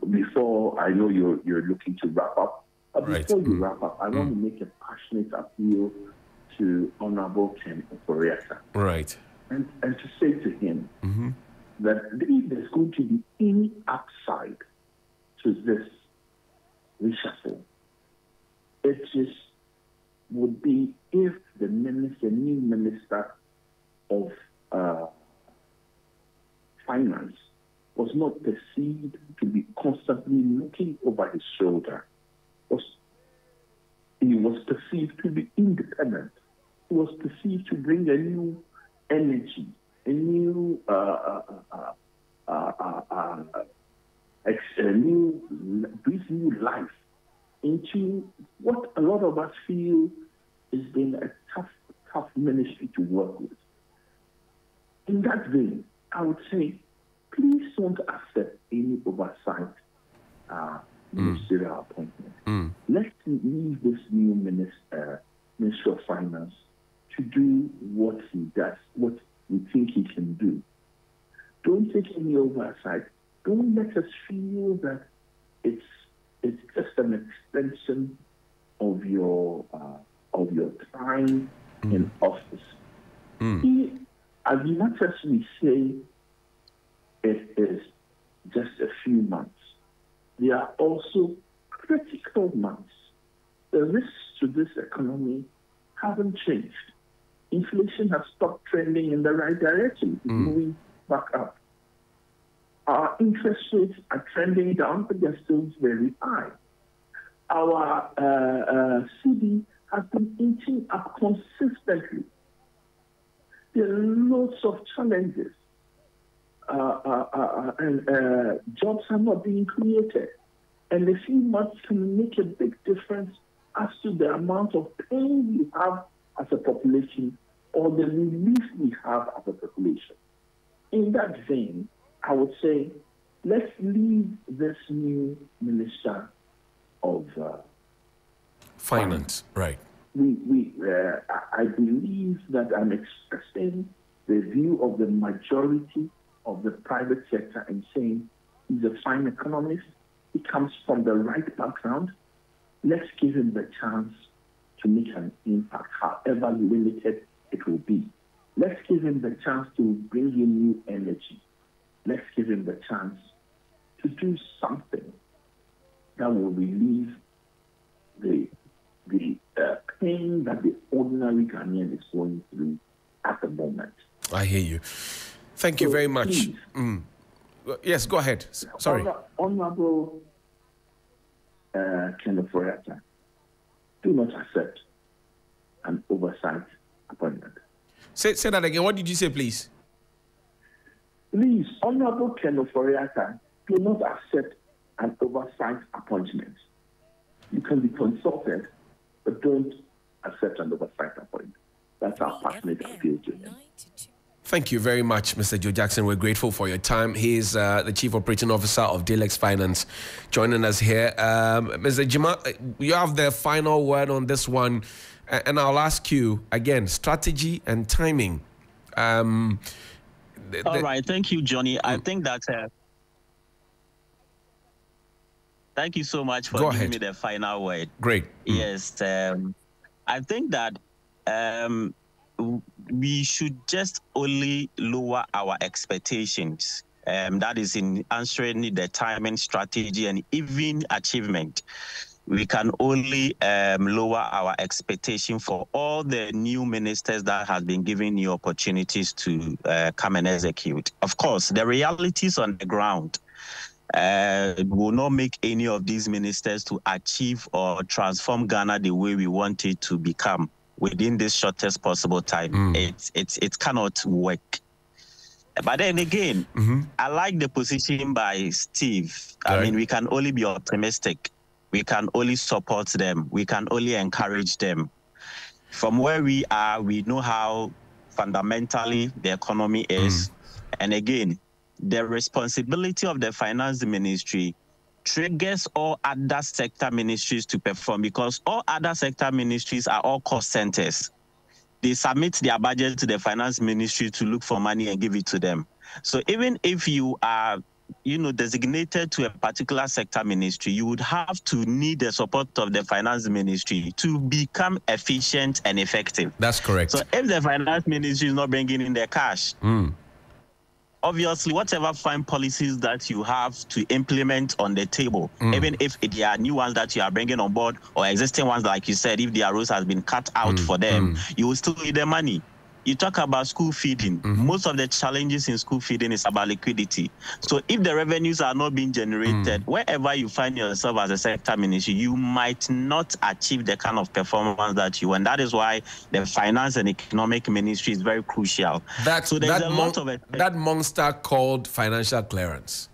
before, I know you're looking to wrap up. But before you wrap up, I want to make a passionate appeal to Honorable Ken Oforiatta. Right. And to say to him that if there's going to be any upside to this reshuffle, it just would be if the new minister of finance was not perceived to be constantly looking over his shoulder. He was perceived to be independent. He was perceived to bring a new energy, a new breathe new life into what a lot of us feel has been a tough ministry to work with. In that vein, I would say, please don't accept any oversight ministerial appointment. Let's leave this new Minister of Finance to do what he does, what we think he can do. Don't take any oversight. Don't let us feel that it's just an extension of your time in office. As much as we say it is just a few months, there are also critical months. The risks to this economy haven't changed. Inflation has stopped trending in the right direction, moving back up. Our interest rates are trending down, but they're still very high. Our CD has been inching up consistently. There are lots of challenges, and jobs are not being created. And a few months can make a big difference as to the amount of pain we have as a population or the relief we have as a population. In that vein, I would say, let's leave this new Minister of Finance. Right. I believe that I'm expressing the view of the majority of the private sector and saying he's a fine economist. He comes from the right background. Let's give him the chance to make an impact, however limited it will be. Let's give him the chance to bring in new energy. Let's give him the chance to do something that will relieve the pain that the ordinary Ghanaian is going through at the moment. I hear you. Thank you very much. Yes, go ahead. Sorry. Honorable Ken Oforiatta, do not accept an oversight appointment. Say that again. What did you say, please? Please, Honorable Ken Oforiatta, do not accept an oversight appointment. You can be consulted, but don't accept an oversight appointment. That's our passionate appeal to him. Thank you very much, Mr. Joe Jackson. We're grateful for your time. He's the Chief Operating Officer of Delex Finance, joining us here. Mr. Jima, you have the final word on this one, and I'll ask you again, strategy and timing. All right, thank you, Johnny. I think that... thank you so much for giving me the final word. Great. Yes, I think that we should just only lower our expectations. That is in answering the timing, strategy, and even achievement. We can only lower our expectation for all the new ministers that have been given new opportunities to come and execute. Of course, the realities on the ground will not make any of these ministers to achieve or transform Ghana the way we want it to become within this shortest possible time. It cannot work. But then again, I like the position by Steve. I mean, we can only be optimistic. We can only support them. We can only encourage them. From where we are, we know how fundamentally the economy is. And again, the responsibility of the finance ministry triggers all other sector ministries to perform, because all other sector ministries are all cost centers. They submit their budget to the finance ministry to look for money and give it to them. So even if you are, designated to a particular sector ministry, you would have to need the support of the finance ministry to become efficient and effective. That's correct. So if the finance ministry is not bringing in the cash, obviously, whatever fine policies that you have to implement on the table, even if there are new ones that you are bringing on board or existing ones, like you said, if their rules has been cut out for them, you will still need the money. You talk about school feeding. Most of the challenges in school feeding is about liquidity. So if the revenues are not being generated, wherever you find yourself as a sector ministry, you might not achieve the kind of performance that you want. That is why the finance and economic ministry is very crucial. So there's a lot of it. That monster called financial clearance.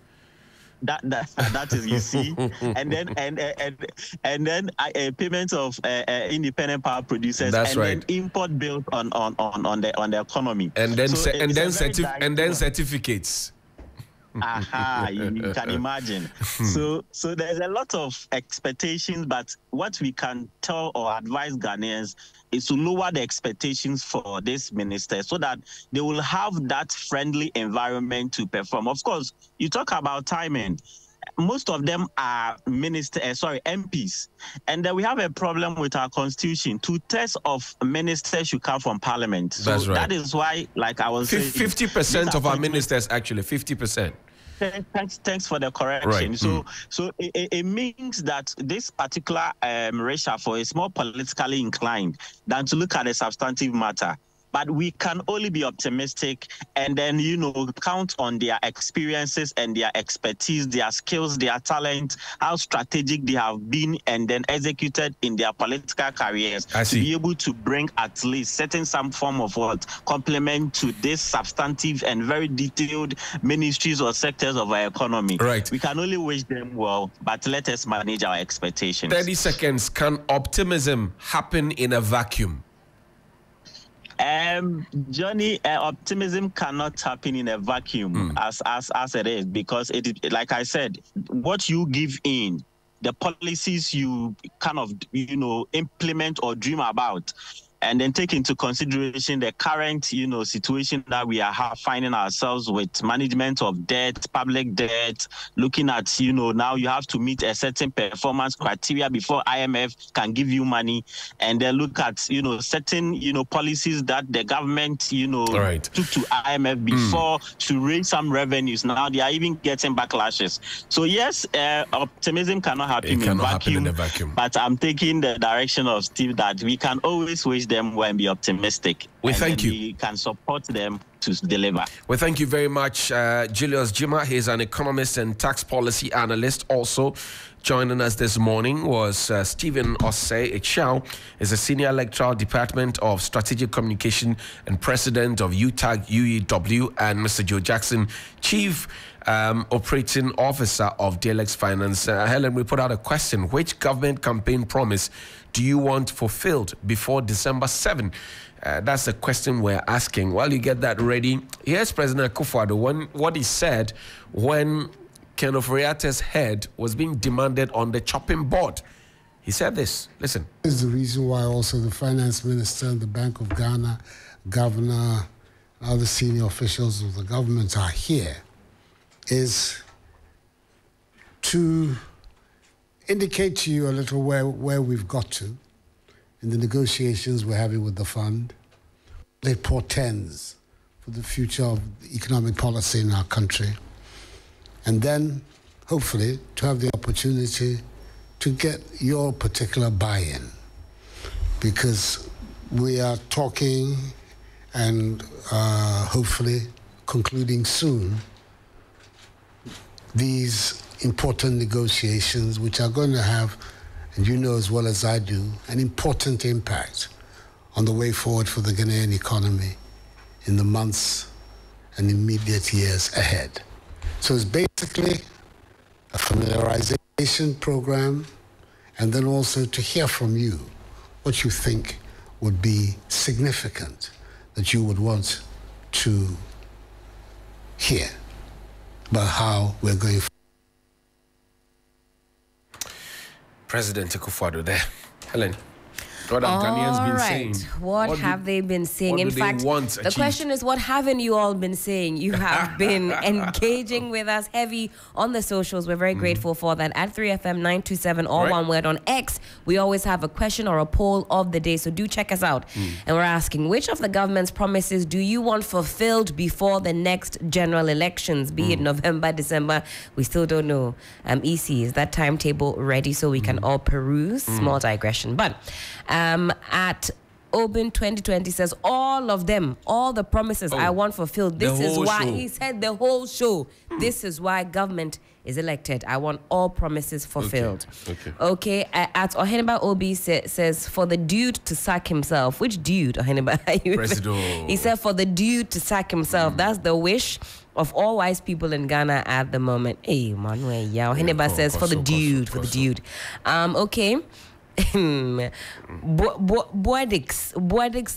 That is, you see, and then payments of independent power producers. That's and right. Then import bills on the economy. And then certificates. You can imagine. So there's a lot of expectations, but what we can tell or advise Ghanaians is to lower the expectations for this minister so that they will have that friendly environment to perform. Of course, you talk about timing. Most of them are MPs. And then we have a problem with our constitution. 2/3 of ministers should come from parliament. So that's right. That is why, like I was saying, 50% of our ministers, actually, 50%. Thanks for the correction. Right. So it means that this particular reshuffle is more politically inclined than to look at a substantive matter. But we can only be optimistic and then, count on their experiences and their expertise, their skills, their talent, how strategic they have been and then executed in their political careers to be able to bring at least some form of complement to this substantive and very detailed ministries or sectors of our economy. Right. We can only wish them well, but let us manage our expectations. 30 seconds. Can optimism happen in a vacuum? Johnny, optimism cannot happen in a vacuum as it is, because it, like I said, what you give in, the policies you kind of implement or dream about, and then take into consideration the current situation that we are finding ourselves with, management of debt, public debt, looking at now you have to meet a certain performance criteria before IMF can give you money, and then look at certain policies that the government took to IMF before to raise some revenues. Now they are even getting backlashes. So yes, optimism cannot happen in a vacuum, but I'm taking the direction of Steve that we can always wish them well and be optimistic. Thank you. We can support them to deliver. Well, thank you very much, Julius Jima. He's an economist and tax policy analyst. Also joining us this morning was Stephen Osei Echiao. He's a senior lecturer, Department of Strategic Communication and president of UTAG UEW, and Mr. Joe Jackson, Chief Operating Officer of DLX Finance. Helen, we put out a question. Which government campaign promise do you want fulfilled before December 7? That's the question we're asking. While you get that ready, here's President Akufo-Addo, what he said when Ken Ofori-Attah's head was being demanded on the chopping board. He said this. Listen. This is the reason why also the finance minister and the Bank of Ghana, governor, other senior officials of the government are here, is to indicate to you a little where we've got to in the negotiations we're having with the fund. It portends for the future of economic policy in our country. And then, hopefully, to have the opportunity to get your particular buy-in. Because we are talking and hopefully concluding soon these important negotiations, which are going to have, and you know as well as I do, an important impact on the way forward for the Ghanaian economy in the months and immediate years ahead. So it's basically a familiarization program, and then also to hear from you what you think would be significant that you would want to hear about how we're going forward. President Akufo-Addo there. Helen, what have Ghanaians been saying? What have they been saying? In fact, the question is, what haven't you all been saying? You have been engaging with us heavy on the socials. We're very grateful for that. At 3FM927, all one word. On X, we always have a question or a poll of the day, so do check us out. And we're asking, which of the government's promises do you want fulfilled before the next general elections, be it November, December? We still don't know. EC, is that timetable ready so we can all peruse? Small digression. But at Open 2020 says all of them, all the promises I want fulfilled. This is why he said the whole show. This is why government is elected. I want all promises fulfilled. Okay. At Oheniba OB says for the dude to sack himself. Which dude, Oheniba? He said for the dude to sack himself. That's the wish of all wise people in Ghana at the moment. Hey, Manuel, Oheniba says for the dude, okay. Boadix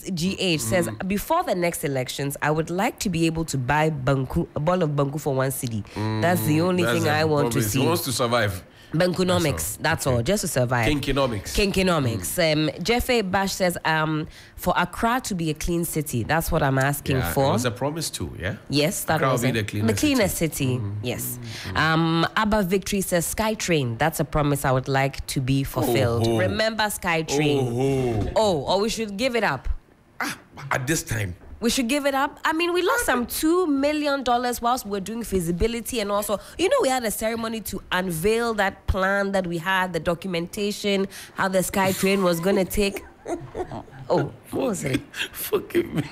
GH says before the next elections, I would like to be able to buy a ball of banku for 1 cedi. That's the only thing I want to see. He wants to survive. Bankunomics, that's all, just to survive. Kinkinomics. Jeff A. Bash says, for Accra to be a clean city, that's what I'm asking for. It was a promise too, yeah? Yes, that Accra was will be the cleanest city. Yes. Abba Victory says, SkyTrain, that's a promise I would like to be fulfilled. Remember SkyTrain. Or we should give it up. At this time. We should give it up. I mean, we lost some $2 million whilst we were doing feasibility, and also, we had a ceremony to unveil that plan that we had, the documentation, how the SkyTrain was going to take. What was it? Forgive me.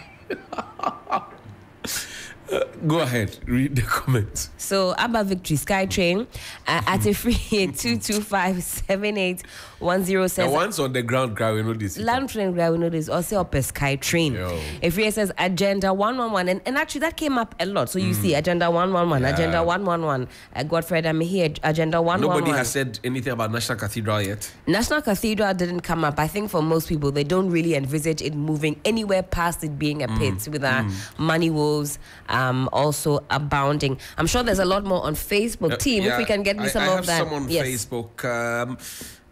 Go ahead, read the comments. So, Abba Victory, SkyTrain, at a free 225-7810 says... The ones on the ground, we know this. Land train, we know this. Also, up a SkyTrain. If he says Agenda 111, and actually that came up a lot. So, you see Agenda 111, Agenda 111. Godfred, I'm here, Agenda 111. Nobody has said anything about National Cathedral yet. National Cathedral didn't come up. I think for most people, they don't really envisage it moving anywhere past it being a pit with our money woes also abounding. I'm sure there's a lot more on Facebook. Team, if we can get me some of that. I have some on Facebook.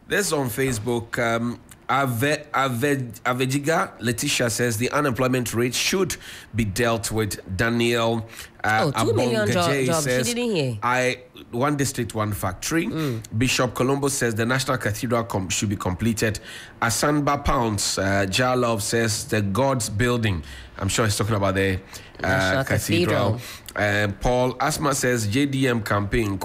There's on Facebook. Avejiga Letitia says the unemployment rate should be dealt with. Daniel 2 million jobs. Says, she didn't hear. One district, one factory. Bishop Colombo says the National Cathedral should be completed. Asanba Pounds, Jalov says the God's building. I'm sure he's talking about the cathedral. Paul Asma says JDM campaign.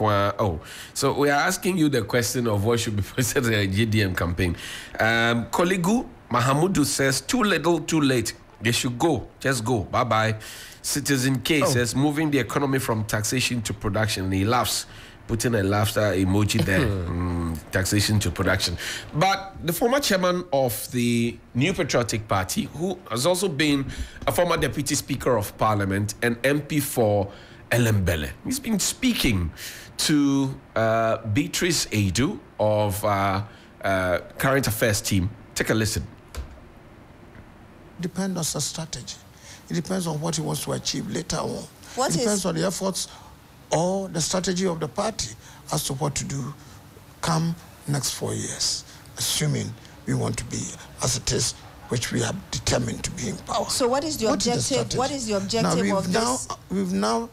So we are asking you the question of what should be presented in the JDM campaign. Koligu Mahamudu says too little, too late. They should go. Just go. Bye-bye. Citizen K says moving the economy from taxation to production. He laughs, putting a laughter emoji there. Taxation to production. But the former chairman of the New Patriotic Party, who has also been a former deputy speaker of parliament and MP for Elembele, he's been speaking to Beatrice Adu of Current Affairs team. Take a listen. Depends on the strategy. It depends on what he wants to achieve later on. It depends on the efforts or the strategy of the party as to what to do come next 4 years, assuming we want to be as it is, which we are determined to be in power. So what is the objective? What is the objective of this? We've now,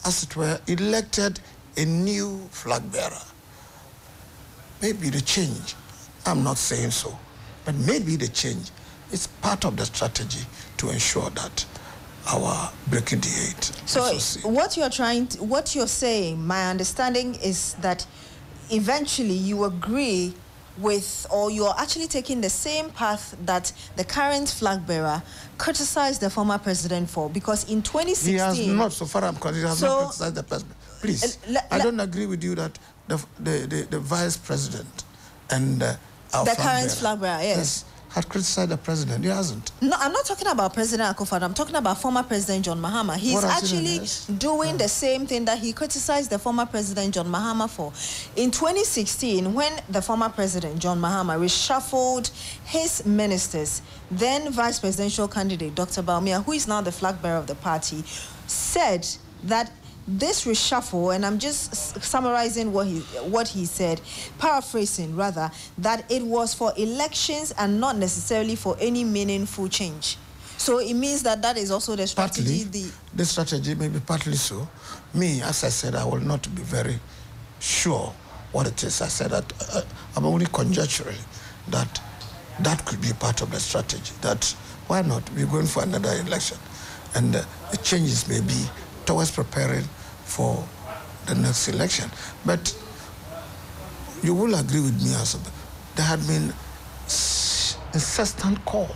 as it were, elected a new flag bearer. Maybe the change, I'm not saying so, but maybe the change is part of the strategy to ensure that our breaking the eight. So what you're saying, my understanding is that eventually you agree with, or you're actually taking the same path that the current flag bearer criticized the former president for, because in 2016... He has not, so far I'm concerned, he has not criticized the president. Please, I don't agree with you that the vice president and our the current flag bearer, yes, had criticized the president. He hasn't. No, I'm not talking about President Akufo-Addo. I'm talking about former President John Mahama. He's actually doing the same thing that he criticized the former President John Mahama for. In 2016, when the former President John Mahama reshuffled his ministers, then Vice Presidential candidate Dr. Bawumia, who is now the flag bearer of the party, said that this reshuffle, and I'm just summarizing what he said, paraphrasing rather, that it was for elections and not necessarily for any meaningful change. So it means that that is also the strategy. Partly, the strategy may be partly so. Me, as I said, I will not be very sure what it is. I said that I'm only conjecturing that that could be part of the strategy. That why not? We're going for another election, and the changes may be towards preparing for the next election. But you will agree with me, also, there had been incessant call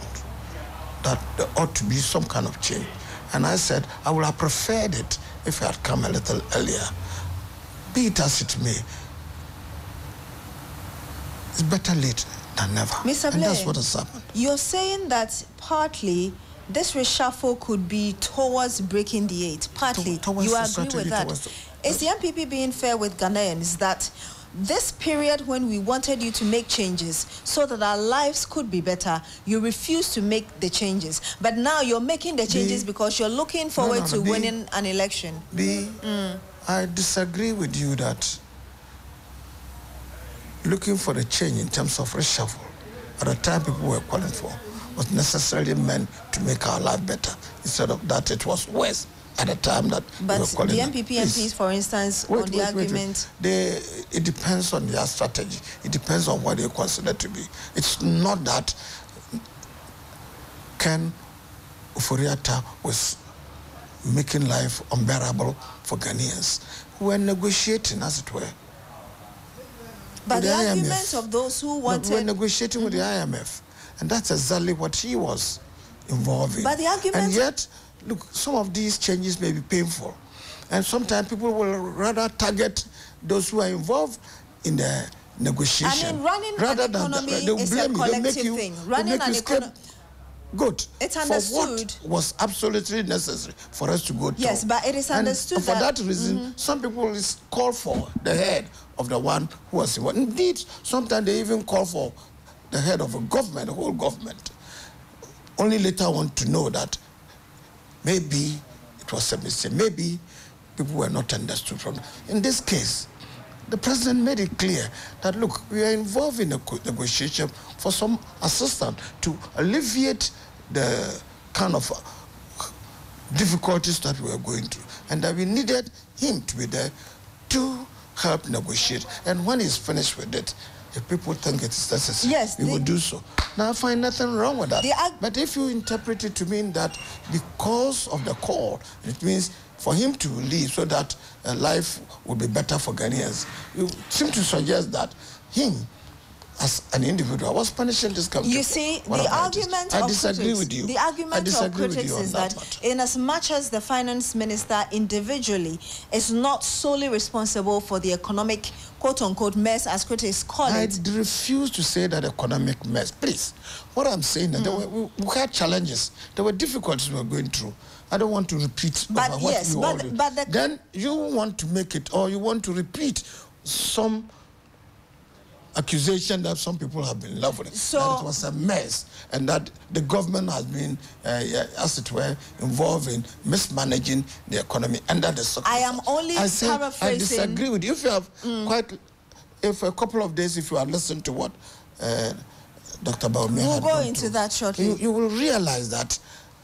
that there ought to be some kind of change. And I said, I would have preferred it if it had come a little earlier. Be it as it may, it's better late than never. Mr. And Blair, that's what has happened. You're saying that partly this reshuffle could be towards breaking the eight. Partly, you agree with that. Is the MPP being fair with Ghanaians that this period when we wanted you to make changes so that our lives could be better, you refused to make the changes, but now you're making the changes because you're looking forward to winning an election? I disagree with you that looking for the change in terms of reshuffle at the time people were calling for was necessarily meant to make our life better. Instead of that, it was worse at the time that we were calling. But the MPP MPs, for instance, on the argument... It depends on their strategy. It depends on what they consider to be. It's not that Ken Ofori-Atta was making life unbearable for Ghanaians. We were negotiating, as it were. But the argument of those who wanted... We were negotiating with the IMF. And that's exactly what he was involved in. But the argument... And yet, look, some of these changes may be painful. And sometimes people will rather target those who are involved in the negotiation. I mean, running an economy is a collective thing. Running an economy... Good. It's understood. For what was absolutely necessary for us to go through. Yes, but it is understood and for that reason, some people call for the head of the one who was involved. Indeed, sometimes they even call for the head of a government, the whole government. Only later want to know that maybe it was a mistake. Maybe people were not understood from. In this case, the president made it clear that, look, we are involved in a negotiation for some assistance to alleviate the kind of difficulties that we were going through, and that we needed him to be there to help negotiate. And when he's finished with it, if people think it is necessary, yes, we will do so. Now, I find nothing wrong with that. But if you interpret it to mean that because of the call, it means for him to leave so that life will be better for Ghanaians, you seem to suggest that him, as an individual, was punishing this country. You see, the argument of critics is that in as much as the finance minister individually is not solely responsible for the economic quote-unquote mess, as critics call it. I refuse to say that economic mess. Please, what I'm saying is that we had challenges. There were difficulties we were going through. I don't want to repeat what you all did. Then you want to make it, or you want to repeat some accusation that some people have been in love with, so, that it was a mess, and that the government has been, as it were, involved in mismanaging the economy under the circumstances. I am only paraphrasing. I disagree with you. If you have if a couple of days, if you are listening to what Dr. Bawumia had go into that shortly. You will realize that,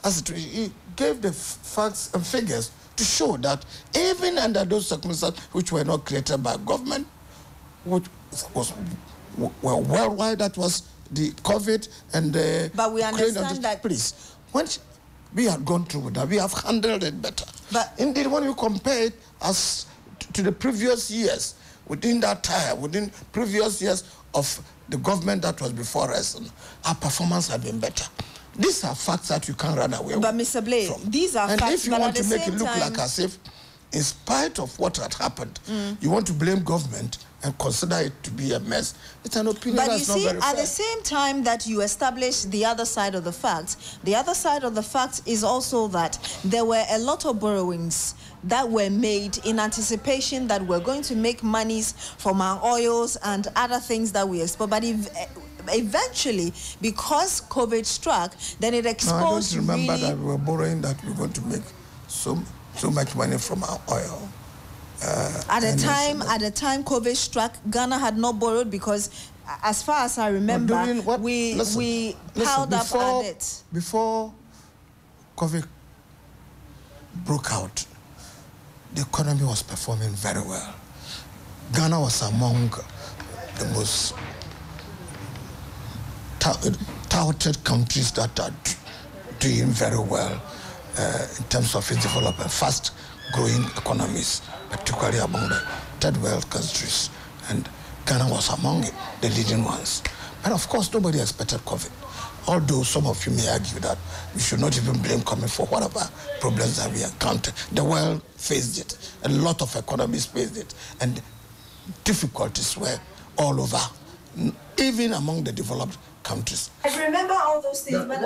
as it he gave the facts and figures to show that even under those circumstances which were not created by government, which was worldwide, that was the COVID and the... But we understand that... Please, once we have gone through that, we have handled it better. But indeed, when you compare it as to the previous years, within that time, within previous years of the government that was before us, our performance had been better. These are facts that you can't run away But Mr. Blair, these are facts, and if you but want at to the make same it look time, like as if in spite of what had happened, you want to blame government and consider it to be a mess. It's an opinion but that's you see, not very fair. At the same time that you establish the other side of the facts, the other side of the facts is also that there were a lot of borrowings that were made in anticipation that we're going to make monies from our oils and other things that we export. But eventually, because COVID struck, then it exposed. No, I don't remember that we were borrowing, that we're going to make so much money from our oil. At the time COVID struck, Ghana had not borrowed because, as far as I remember, we piled up our debt. Before COVID broke out, the economy was performing very well. Ghana was among the most touted countries that are doing very well in terms of its development, fast-growing economies, particularly among the third world countries. And Ghana was among the leading ones. But of course, nobody expected COVID. Although some of you may argue that we should not even blame COVID for whatever problems that we encountered. The world faced it. A lot of economies faced it. And difficulties were all over, even among the developed countries. I remember all those things, but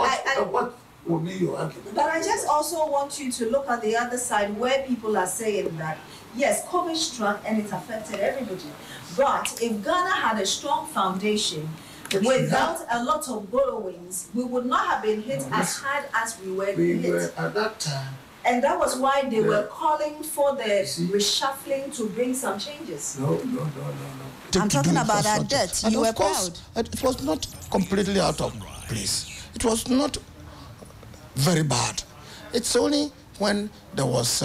what will be your argument? But I just also want you to look at the other side where people are saying that, yes, COVID struck and it affected everybody. But if Ghana had a strong foundation, without a lot of borrowings, we would not have been hit as hard as we were hit. At that time. And that was why they were calling for the reshuffling to bring some changes. No. I'm talking about our debt. You were proud. It was not completely out of place. It was not very bad. It's only when there was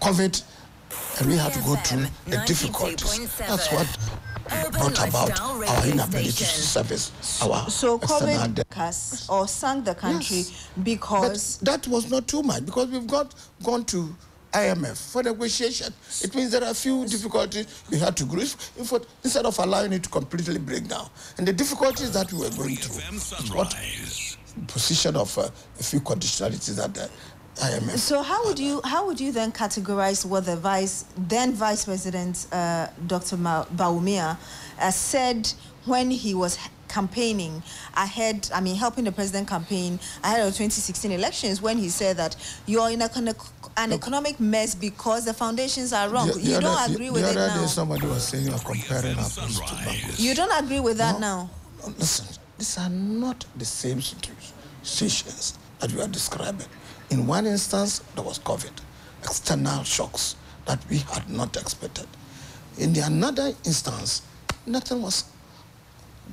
COVID and we had to go through the difficulties. That's what brought about our inability to service our so external debt. COVID or sank the country because... But that was not too much because we've gone to IMF for negotiation. It means there are a few difficulties we had to go through instead of allowing it to completely break down. And the difficulties that we were going through is what position of a few conditionalities that the IMF. So how would you then categorize what the then Vice President Dr. Bawumia said when he was campaigning ahead, helping the president campaign ahead of 2016 elections, when he said that you're in an economic mess because the foundations are wrong. You don't agree with it now? The other day somebody was saying you're comparing apples to mangoes. You don't agree with that now? Listen, these are not the same situations that you are describing. In one instance, there was COVID, external shocks that we had not expected. In the another instance, nothing was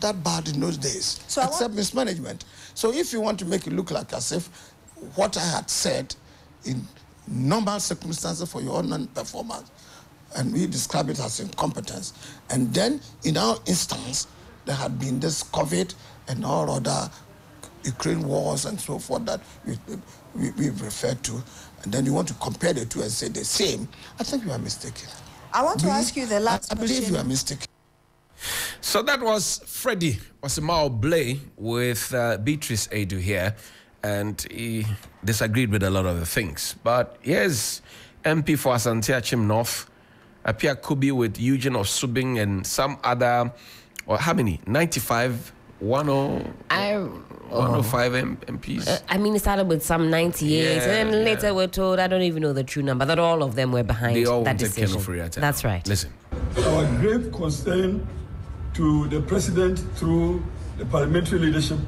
that bad in those days, except mismanagement. So if you want to make it look like as if what I had said in normal circumstances for your own performance, and we describe it as incompetence, and then in our instance, there had been this COVID and all other Ukraine wars and so forth that we've referred to, and then you want to compare the two and say the same, I think you are mistaken. I want to ask you the last question. I believe you are mistaken. So that was Freddie Osimao Blay with Beatrice Addo here, and he disagreed with a lot of the things. But here's MP for Asante Achim North, Apia Kubi with Eugene of Subing and some other, or how many? 95, 105 MPs? It started with some 98, and then later we're told, I don't even know the true number, that all of them were behind that decision. That's right. Listen. Our grave concern to the president through the parliamentary leadership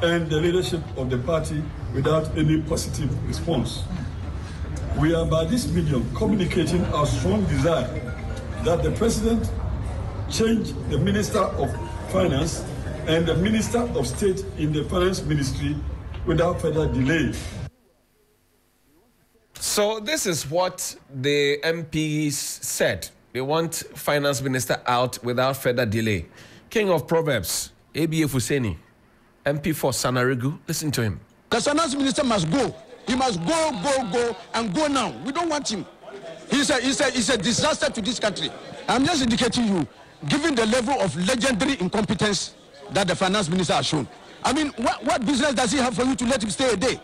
and the leadership of the party without any positive response. We are by this medium communicating our strong desire that the president change the Minister of Finance and the Minister of State in the Finance Ministry without further delay. So this is what the MPs said. They want Finance Minister out without further delay. King of Proverbs, ABA Fuseni, MP for Sanarigu, listen to him. The Finance Minister must go. He must go, and go now. We don't want him. He's a disaster to this country. I'm just indicating you, given the level of legendary incompetence that the Finance Minister has shown. What business does he have for you to let him stay a day?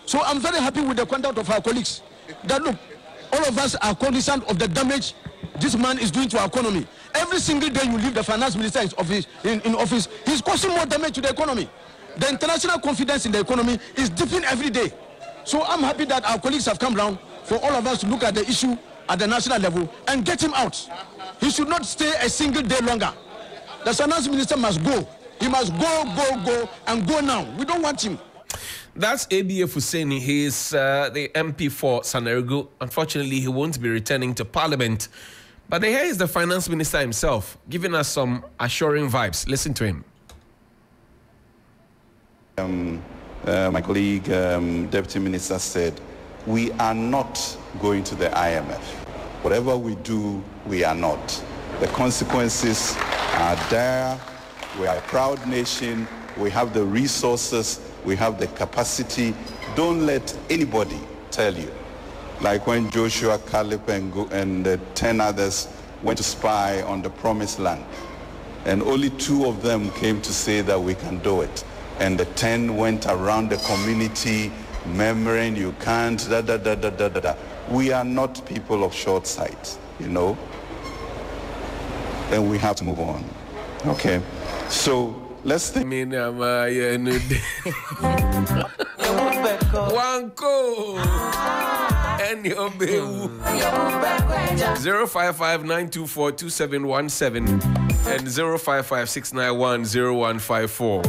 So I'm very happy with the conduct of our colleagues. That look, All of us are cognizant of the damage this man is doing to our economy. Every single day you leave the finance minister in office, he's causing more damage to the economy. The international confidence in the economy is dipping every day. So I'm happy that our colleagues have come round for all of us to look at the issue at the national level and get him out. He should not stay a single day longer. The finance minister must go. He must go, and go now. We don't want him. That's ABF Husseini. He is the MP for Sanerigu. Unfortunately, he won't be returning to Parliament. But here is the finance minister himself, giving us some assuring vibes. Listen to him. My colleague, Deputy Minister, said, we are not going to the IMF. Whatever we do, we are not. The consequences are there. We are a proud nation. We have the resources. We have the capacity. Don't let anybody tell you. Like when Joshua, Caleb, and the 10 others went to spy on the promised land. And only 2 of them came to say that we can do it. And the 10 went around the community murmuring, you can't, We are not people of short sight, you know. And we have to move on. Okay? So let's think. Wanko and your baby 055-924-2717 and 055-691-0154.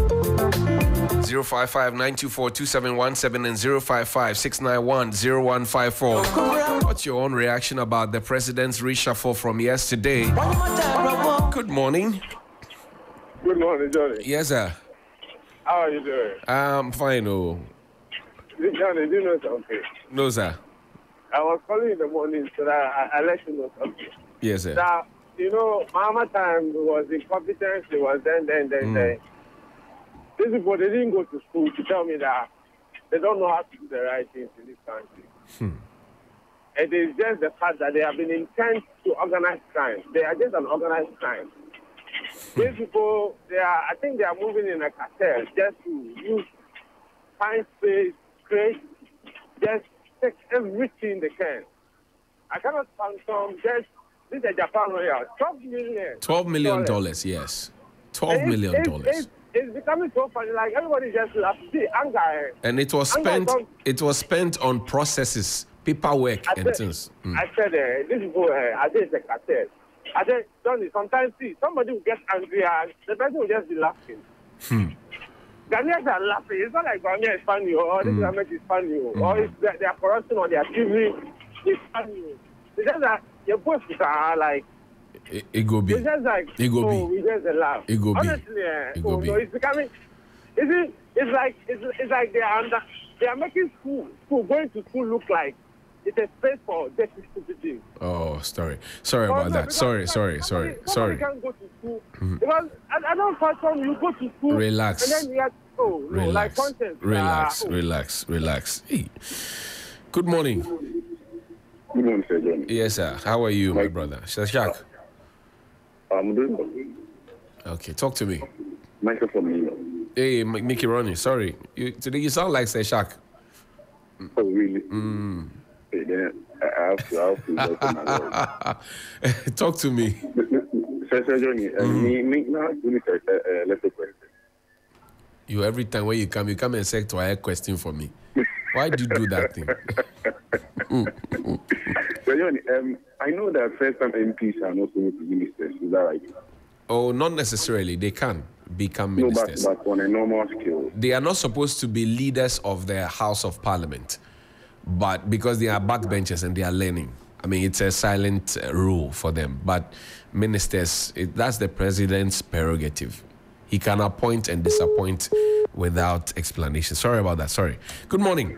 055-924-2717 and 055-691-0154. What's your own reaction about the president's reshuffle from yesterday? Good morning. Good morning, Johnny. Yes, sir. How are you doing? I'm fine, oh. Johnny, do you know something? No, sir. I was calling in the morning so that I let you know something. Yes, sir. Now, you know, Mama time was incompetence. It was then. These people, they didn't go to school to tell me that they don't know how to do the right things in this country. It is just the fact that they have been intent to organize crime. They are just an organized crime. These people, I think they are moving in a cartel just to use, find space, create, just take everything they can. I cannot phantom just, this is Japan Royal, $12 million. $12 million, yes. $12 million. It's becoming so funny, like everybody just laughs. See, anger. And it was spent on processes, paperwork and things. I said, this people, I think it's a cartel. I said, Johnny, sometimes see, somebody will get angry and the person will just be laughing. Ghanaians are laughing. It's not like Ghanaian is funny or this government is funny or it's their corruption or their TV is funny. It's just that your bosses are like, it go be. It's just like, we just laugh. It go be. Honestly, it's becoming, it's like they are making school, going to school look like it's a space for dirty stupidity. Oh, sorry about that. Sorry. Somebody can't go to school because I don't fathom you go to school. Relax. And then you have like content. Relax. Hey. Good morning. Good morning, Sir John. Yes, sir. How are you, my brother? Shashak. I'm doing okay. Okay, talk to me. Michael from New York. Hey, Mickey Ronnie. Sorry. Today you sound like Shashak. Oh, really? Then I have to talk to me. Sir Johnny, you every time when you come and say to a question for me. Why do you do that thing? Sir Johnny, I know that first-time MPs are not supposed to be ministers. Is that right? Oh, not necessarily. They can become ministers. No, but on a normal scale. They are not supposed to be leaders of their House of Parliament. But because they are backbenchers and they are learning, I mean, it's a silent rule for them. But ministers, that's the president's prerogative. He can appoint and disappoint without explanation. Sorry about that. Sorry. Good morning.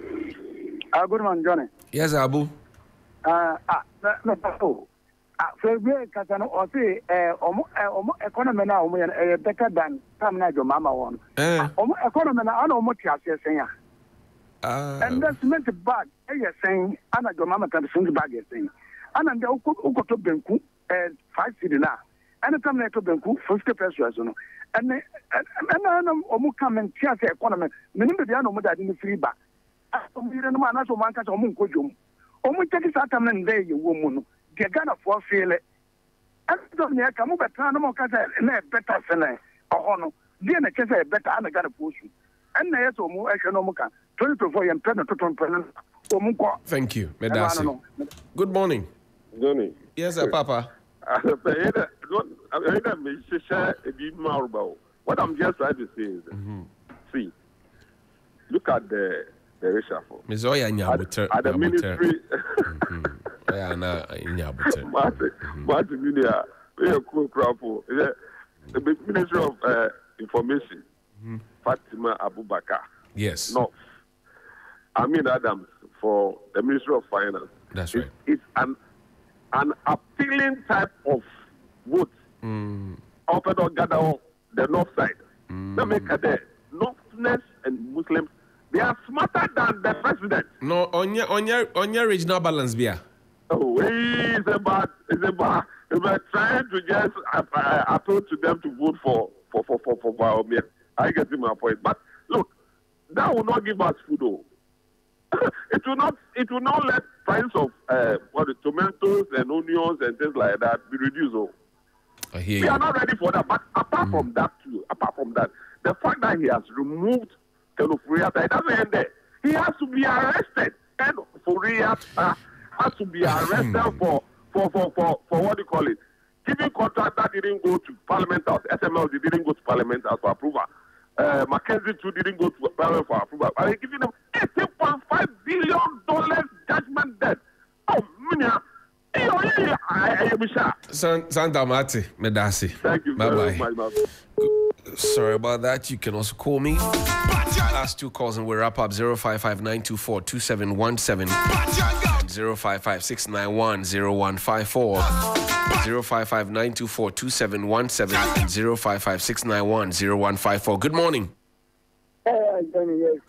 Good morning, Johnny. Yes, Abu. Economy now better than some your mama one. Economy now and that's meant bad. You're saying, Anna, your mama can sing bag saying. And then the Uko to Benku, 5 city now. And the time to Benku, 50 pesos. And I'm come and check the economy. Many of the animal that in the free back. I'm one catch a moon Omu take satam na ndey ye wo mu no. De Ghana for feel it. And don't near come over plan no kasa na better sene. Ohono. Dia na kasa better ana Ghana for you. And na yeso mu ehwe no mu kan. 2024 yem pen to pen. Thank you, Medasi. Good morning. Johnny. Yes, sir, Papa. What I'm just trying to say is, see, look at the reshuffle. At the ministry, the Ministry of Information, Fatima Abubakar. Yes. No. Amin Adams for the Ministry of Finance. That's right. It's an appealing type of vote. Often or gather the north side. They make the Northerners and Muslims. They are smarter than the president. No, on your regional balance, beer. Oh, it's about trying to just appeal to them to vote for Baumia. I get to my point. But look, that will not give us food. Though. It will not let price of the tomatoes and onions and things like that be reduced. Oh. We are not ready for that. But apart from that, the fact that he has removed Kenofuriata, it doesn't end there. He has to be arrested. And Furiata has to be arrested for what do you call it? Giving contract that didn't go to Parliament House. SML didn't go to Parliament House for approval. Mackenzie too didn't go to Parliament for approval. Are they giving them $18.5 billion judgment debt? Oh, Minya. Santa Mati, Medasi. Thank you. Bye-bye. Sorry about that. You can also call me. Last two calls and we'll wrap up. 055-924-2717 and 055-691-0154. 055-924-2717 and 055-691-0154. Good morning. Johnny, yes,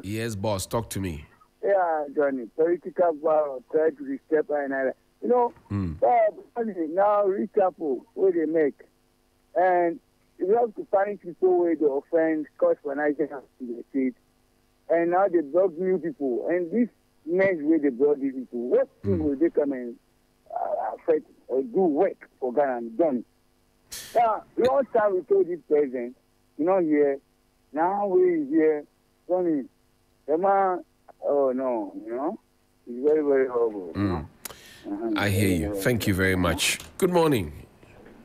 yes, boss. Talk to me. Yeah, Johnny. Political power, try to step in. You know, now reshuffle what they make. And you have to punish people where they offend, cause financial in the state. And now they brought new people. And this next way they brought these people, what thing will they come and affect or do work for Ghana and Johnny? Now, last time we told this president, you know, here, now we here, Johnny, the man, oh no, you know, it's very, very horrible. You know? I hear you. Thank you very much. Good morning.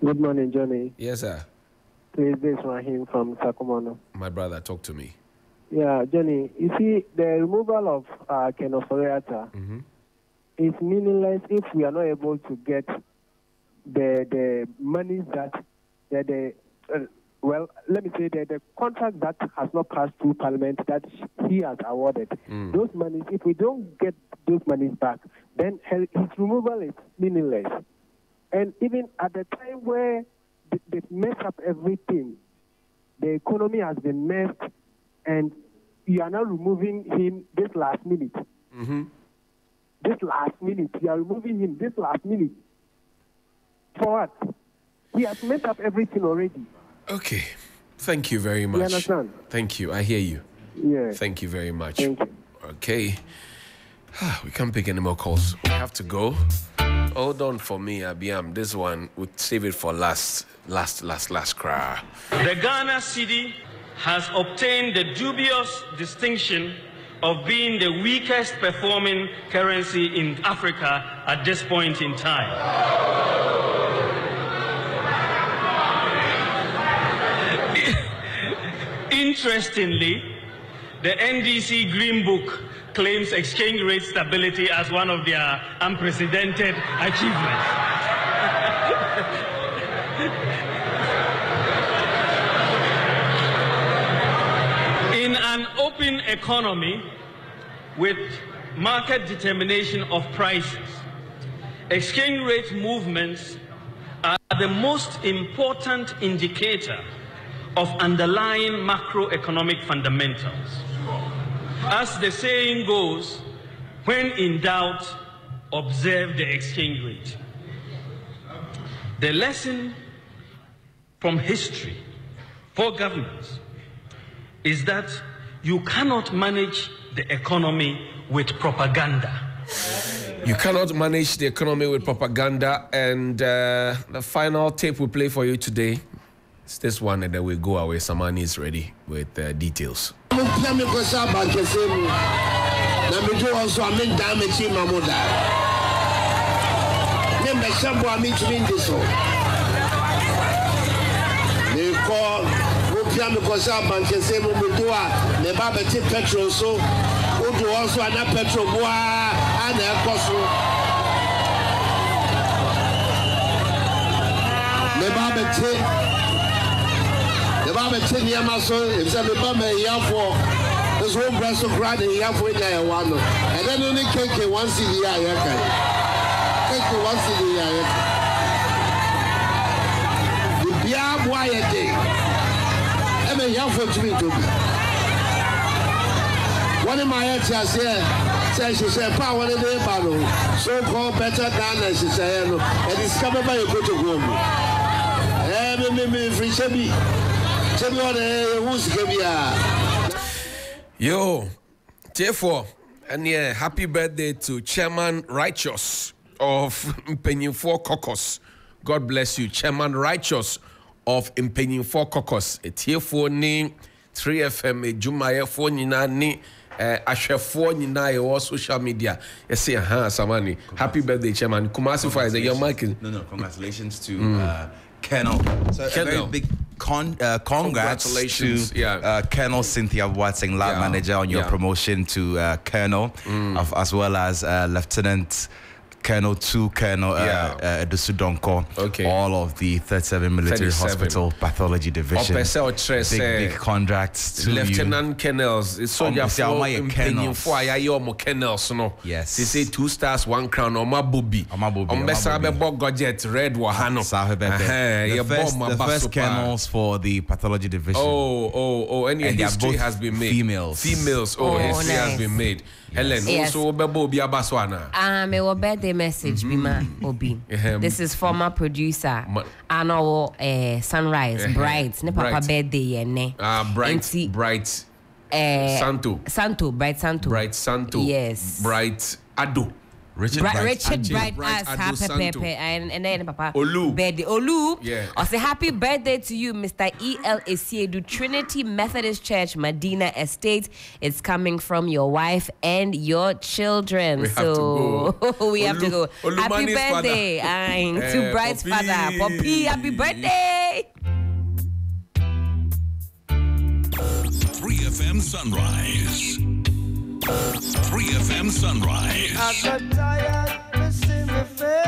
Good morning, Johnny. Yes, sir. Please, this is Rahim from Sakumano. My brother, talk to me. Yeah, Johnny, you see, the removal of Kenoforiata is meaningless if we are not able to get the monies that well, let me say that the contract that has not passed through Parliament that he has awarded, those monies, if we don't get those monies back, then his removal is meaningless. And even at the time where they mess up everything, the economy has been messed, and you are now removing him this last minute. This last minute, you are removing him this last minute. For what? He has messed up everything already. Okay. Thank you very much. You understand? Thank you. I hear you. Yeah. Thank you very much. Thank you. Okay. We can't pick any more calls. We have to go. Hold on for me, Abiam. This one, we'll save it for last cry. The Ghana cedi has obtained the dubious distinction of being the weakest performing currency in Africa at this point in time. Interestingly, the NDC Green Book claims exchange rate stability as one of their unprecedented achievements. In an open economy with market determination of prices, exchange rate movements are the most important indicator of underlying macroeconomic fundamentals. As the saying goes, when in doubt, observe the exchange rate. The lesson from history for governments is that you cannot manage the economy with propaganda. You cannot manage the economy with propaganda. And the final tape we play for you today is this one, and then we go away. Samani is ready with details. Also an petrol and a cost. The Baba Yamaso, if some Bama Yafo, there's one breast of grad and Yafo in one. And then only cake once in the year. Cake once in the year. The Bia Wire Day. I mean, Yafo to me to be. One of my answers says she said, power in the battle, so called better than she said, and discovered by a good room. Yo, therefore, and yeah, happy birthday to Chairman Righteous of Impenyinfo Caucus. God bless you, Chairman Righteous of Impenyinfo Caucus. It's here for ni 3FM, Jumaya for ni. Ashefo nyina your social media. You say, Samani. Happy birthday, Chairman. Kumasi Faiz, your mic. No, congratulations to Colonel. So a very big congrats to Colonel Cynthia Watson, lab manager, on your promotion to Colonel, as well as Lieutenant Colonel 2, Colonel Dusudonko, all of the 37 Military Hospital Pathology Division. Big contracts to Lieutenant Colonels. It's so you Colonels, no? Yes. They say 2 stars, 1 crown, or my booby. Gadget, red wahano. The first Colonels for the Pathology Division. And history has been made. Females. History has been made. Helen, also Bebo Biabaswana. My birthday message, Bima Obi. This is former producer Ano Sunrise Bright. Ne papa birthday ne. Bright. Santo. Yes. Bright Addo. Richard Bright as happy Pepe and then Papa birthday Olu. I say happy birthday to you, Mr. E.L. Esiedu, Trinity Methodist Church, Medina Estate. It's coming from your wife and your children. We have to go. Happy birthday to Bright's father, Poppy. Happy birthday. 3FM Sunrise. 3FM Sunrise. I got tired, missing the face.